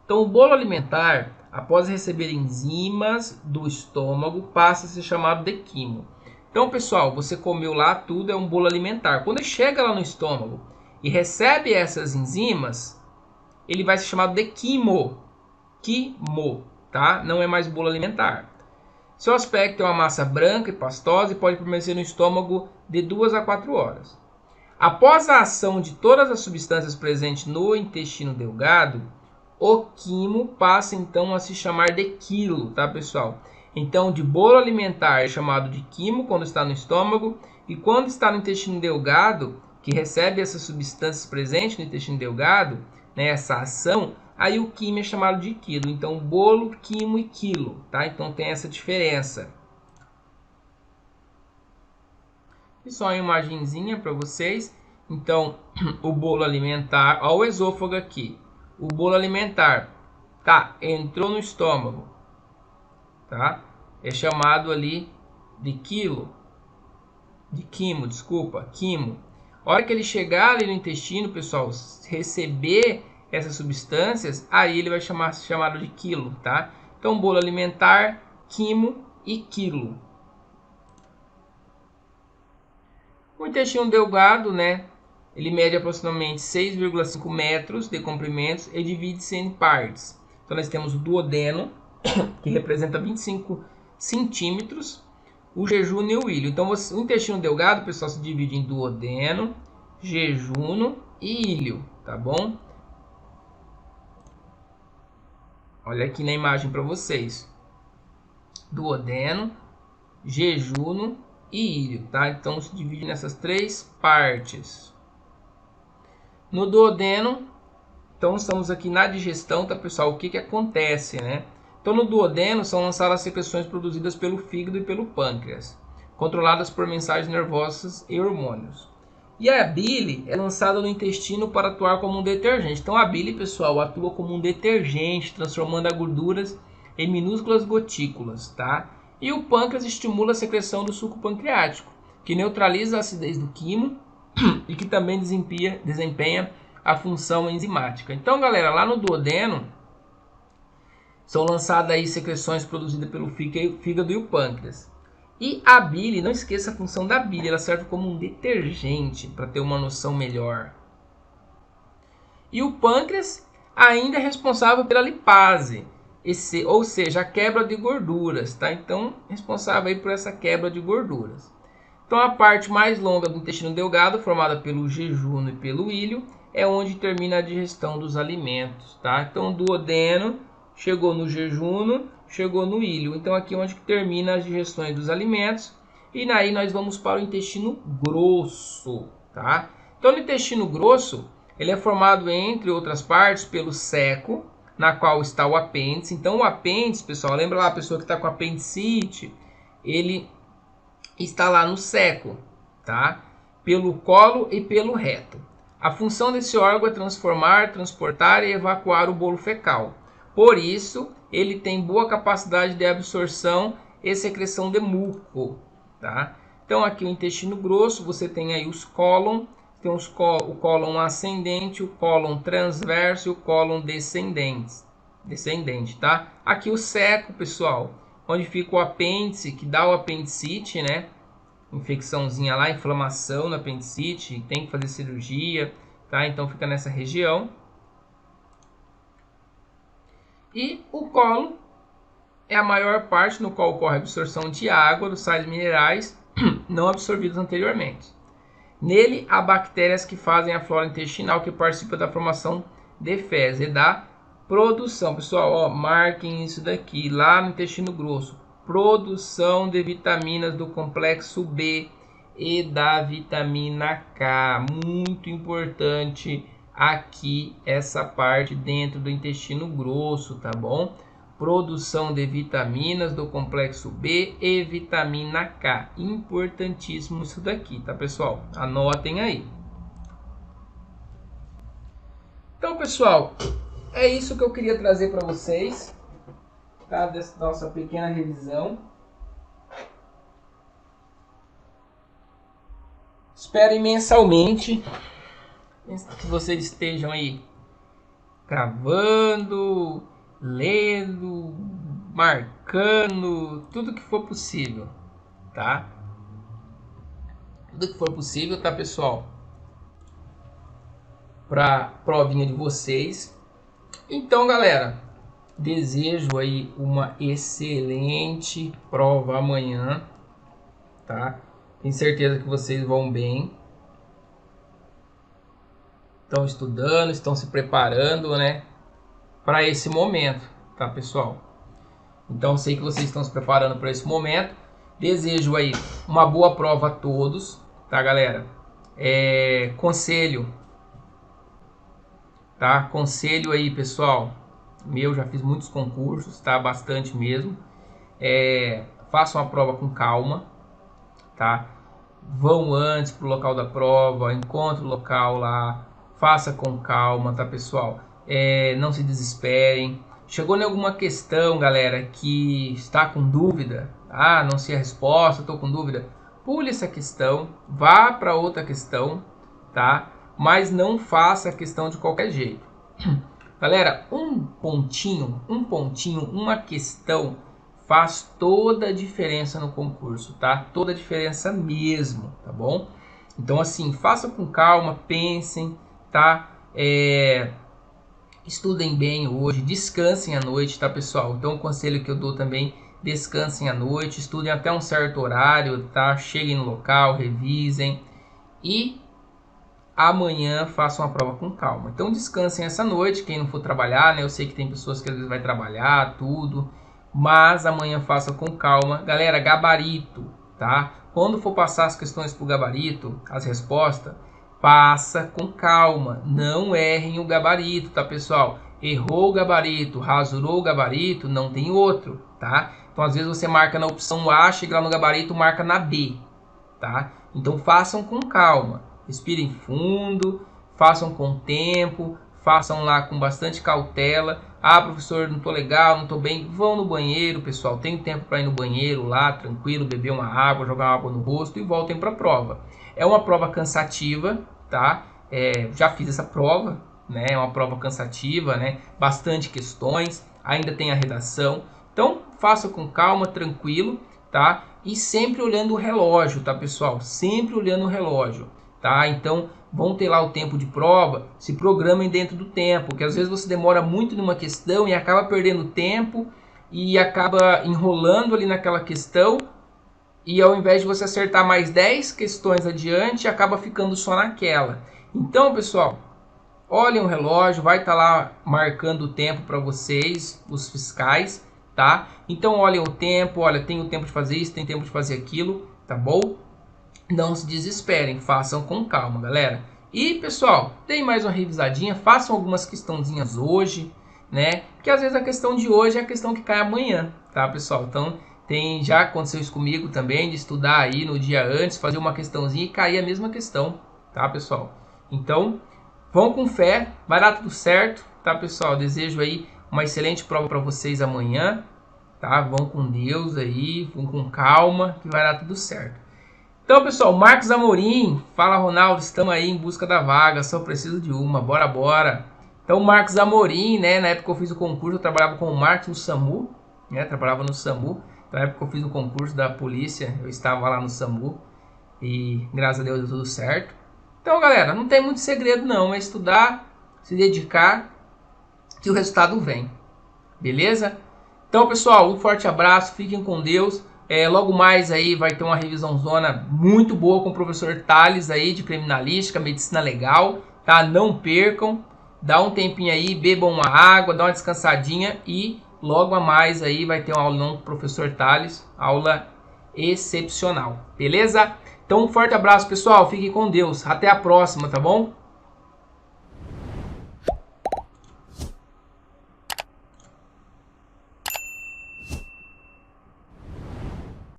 Então, o bolo alimentar, após receber enzimas do estômago, passa a ser chamado de quimo. Então, pessoal, você comeu lá tudo, é um bolo alimentar. Quando ele chega lá no estômago e recebe essas enzimas, ele vai ser chamado de quimo. Quimo, tá? Não é mais bolo alimentar. Seu aspecto é uma massa branca e pastosa e pode permanecer no estômago de 2 a 4 horas. Após a ação de todas as substâncias presentes no intestino delgado, o quimo passa então a se chamar de quilo, tá, pessoal? Então, de bolo alimentar é chamado de quimo quando está no estômago, e quando está no intestino delgado, que recebe essas substâncias presentes no intestino delgado, né, essa ação, aí o quimo é chamado de quilo. Então, bolo, quimo e quilo, tá? Então tem essa diferença. E só uma imagenzinha para vocês. Então, o bolo alimentar, olha o esôfago aqui. O bolo alimentar, tá? Entrou no estômago, tá? É chamado ali de quilo, de quimo, desculpa, quimo. A hora que ele chegar ali no intestino, pessoal, receber essas substâncias, aí ele vai ser chamado de quilo, tá? Então, bolo alimentar, quimo e quilo. O intestino delgado, né? Ele mede aproximadamente 6,5 metros de comprimento e divide-se em partes. Então, nós temos o duodeno, que representa 25 centímetros, o jejúno e o ilho. Então, o intestino delgado, pessoal, se divide em duodeno, jejúno e ilho, tá bom? Olha aqui na imagem para vocês. Duodeno, jejúno e ilho, tá? Então, se divide nessas 3 partes. No duodeno, então estamos aqui na digestão, tá, pessoal? O que acontece, né? Então, no duodeno são lançadas as secreções produzidas pelo fígado e pelo pâncreas, controladas por mensagens nervosas e hormônios. E a bile é lançada no intestino para atuar como um detergente. Então, a bile, pessoal, atua como um detergente, transformando as gorduras em minúsculas gotículas, tá? E o pâncreas estimula a secreção do suco pancreático, que neutraliza a acidez do quimo e que também desempenha a função enzimática. Então, galera, lá no duodeno são lançadas aí secreções produzidas pelo fígado e o pâncreas. E a bile, não esqueça a função da bile, ela serve como um detergente, para ter uma noção melhor. E o pâncreas ainda é responsável pela lipase, ou seja, a quebra de gorduras, tá? Então, responsável aí por essa quebra de gorduras. Então, a parte mais longa do intestino delgado, formada pelo jejúno e pelo ilho, é onde termina a digestão dos alimentos, tá? Então, o duodeno chegou no jejúno, chegou no ilho. Então, aqui é onde termina as digestões dos alimentos. E daí nós vamos para o intestino grosso, tá? Então, no intestino grosso, ele é formado, entre outras partes, pelo seco, na qual está o apêndice. Então, o apêndice, pessoal, lembra lá a pessoa que está com apendicite, ele está lá no seco, tá? Pelo colo e pelo reto. A função desse órgão é transformar, transportar e evacuar o bolo fecal. Por isso, ele tem boa capacidade de absorção e secreção de muco, tá? Então, aqui o intestino grosso, você tem aí os cólon, tem o cólon ascendente, o cólon transverso e o cólon descendente, tá? Aqui o seco, pessoal, onde fica o apêndice, que dá o apendicite, né? Infecçãozinha lá, inflamação no apendicite, tem que fazer cirurgia, tá? Então fica nessa região. E o colo é a maior parte no qual ocorre a absorção de água, dos sais minerais não absorvidos anteriormente. Nele há bactérias que fazem a flora intestinal, que participa da formação de fezes e da produção. Pessoal, ó, marquem isso daqui, lá no intestino grosso. Produção de vitaminas do complexo B e da vitamina K. Muito importante aqui essa parte dentro do intestino grosso, tá bom? Produção de vitaminas do complexo B e vitamina K. Importantíssimo isso daqui, tá, pessoal? Anotem aí. Então, pessoal, é isso que eu queria trazer para vocês, tá? Dessa nossa pequena revisão. Espero imensamente que vocês estejam aí gravando, lendo, marcando, tudo que for possível, tá? Tudo que for possível, tá, pessoal? Para provinha de vocês. Então, galera, Desejo aí uma excelente prova amanhã, tá? Tenho certeza que vocês vão bem. Estão estudando, estão se preparando, né, para esse momento, tá, pessoal? Então, sei que vocês estão se preparando para esse momento. Desejo aí uma boa prova a todos, tá, galera? Conselho, tá? Conselho aí, pessoal. Já fiz muitos concursos, tá? Bastante mesmo. Façam a prova com calma, tá? Vão antes pro local da prova, encontre o local lá, faça com calma, tá, pessoal? Não se desesperem. Chegou em alguma questão, galera, que está com dúvida, não sei a resposta, estou com dúvida, pule essa questão, vá para outra questão, tá? Mas não faça a questão de qualquer jeito. Galera, um pontinho, uma questão faz toda a diferença no concurso, tá? Toda a diferença mesmo, tá bom? Então, assim, façam com calma, pensem, tá? Estudem bem hoje, descansem à noite, tá, pessoal? Então, o conselho que eu dou também, descansem à noite, estudem até um certo horário, tá? Cheguem no local, revisem e amanhã façam a prova com calma. Então, descansem essa noite, quem não for trabalhar, né? Eu sei que tem pessoas que às vezes vai trabalhar, tudo, mas amanhã faça com calma. Galera, gabarito, tá? Quando for passar as questões pro gabarito, as respostas, passa com calma, não errem o gabarito, tá, pessoal? Errou o gabarito, rasurou o gabarito, não tem outro, tá? Então, às vezes você marca na opção A, chega lá no gabarito, marca na B, tá? Então, façam com calma, respirem fundo, façam com tempo, façam lá com bastante cautela. Professor, não tô legal, não tô bem, vão no banheiro, pessoal, tem tempo para ir no banheiro lá, tranquilo, beber uma água, jogar uma água no rosto e voltem para a prova. É uma prova cansativa, tá? Já fiz essa prova, né? É uma prova cansativa, né? Bastante questões, ainda tem a redação. Então, faça com calma, tranquilo, tá? E sempre olhando o relógio, tá, pessoal? Sempre olhando o relógio, tá? Então, vão ter lá o tempo de prova, se programem dentro do tempo, porque às vezes você demora muito numa questão e acaba perdendo tempo e acaba enrolando ali naquela questão. E ao invés de você acertar mais 10 questões adiante, acaba ficando só naquela. Então, pessoal, olhem o relógio, vai estar lá marcando o tempo para vocês, os fiscais, tá? Então, olhem o tempo, olha, tem o tempo de fazer isso, tem tempo de fazer aquilo, tá bom? Não se desesperem, façam com calma, galera. E, pessoal, deem mais uma revisadinha, façam algumas questãozinhas hoje, né? Porque às vezes a questão de hoje é a questão que cai amanhã, tá, pessoal? Então, já aconteceu isso comigo também, de estudar aí no dia antes, fazer uma questãozinha e cair a mesma questão, tá, pessoal? Então, vão com fé, vai dar tudo certo, tá, pessoal? Desejo aí uma excelente prova para vocês amanhã, tá? Vão com Deus aí, vão com calma, que vai dar tudo certo. Então, pessoal, Marcos Amorim, fala Ronaldo, estamos aí em busca da vaga, só preciso de uma, bora, bora. Então, Marcos Amorim, né, na época que eu fiz o concurso, eu trabalhava com o Marcos no SAMU, né, trabalhava no SAMU. Na época que eu fiz o concurso da polícia, eu estava lá no SAMU e graças a Deus deu tudo certo. Então, galera, não tem muito segredo não, é estudar, se dedicar que o resultado vem, beleza? Então, pessoal, um forte abraço, fiquem com Deus. Logo mais aí vai ter uma revisão zona muito boa com o professor Thales aí de criminalística, medicina legal, tá? Não percam, dá um tempinho aí, bebam uma água, dá uma descansadinha e logo a mais aí vai ter um aulão com o professor Thales, aula excepcional, beleza? Então um forte abraço, pessoal, fiquem com Deus, até a próxima, tá bom?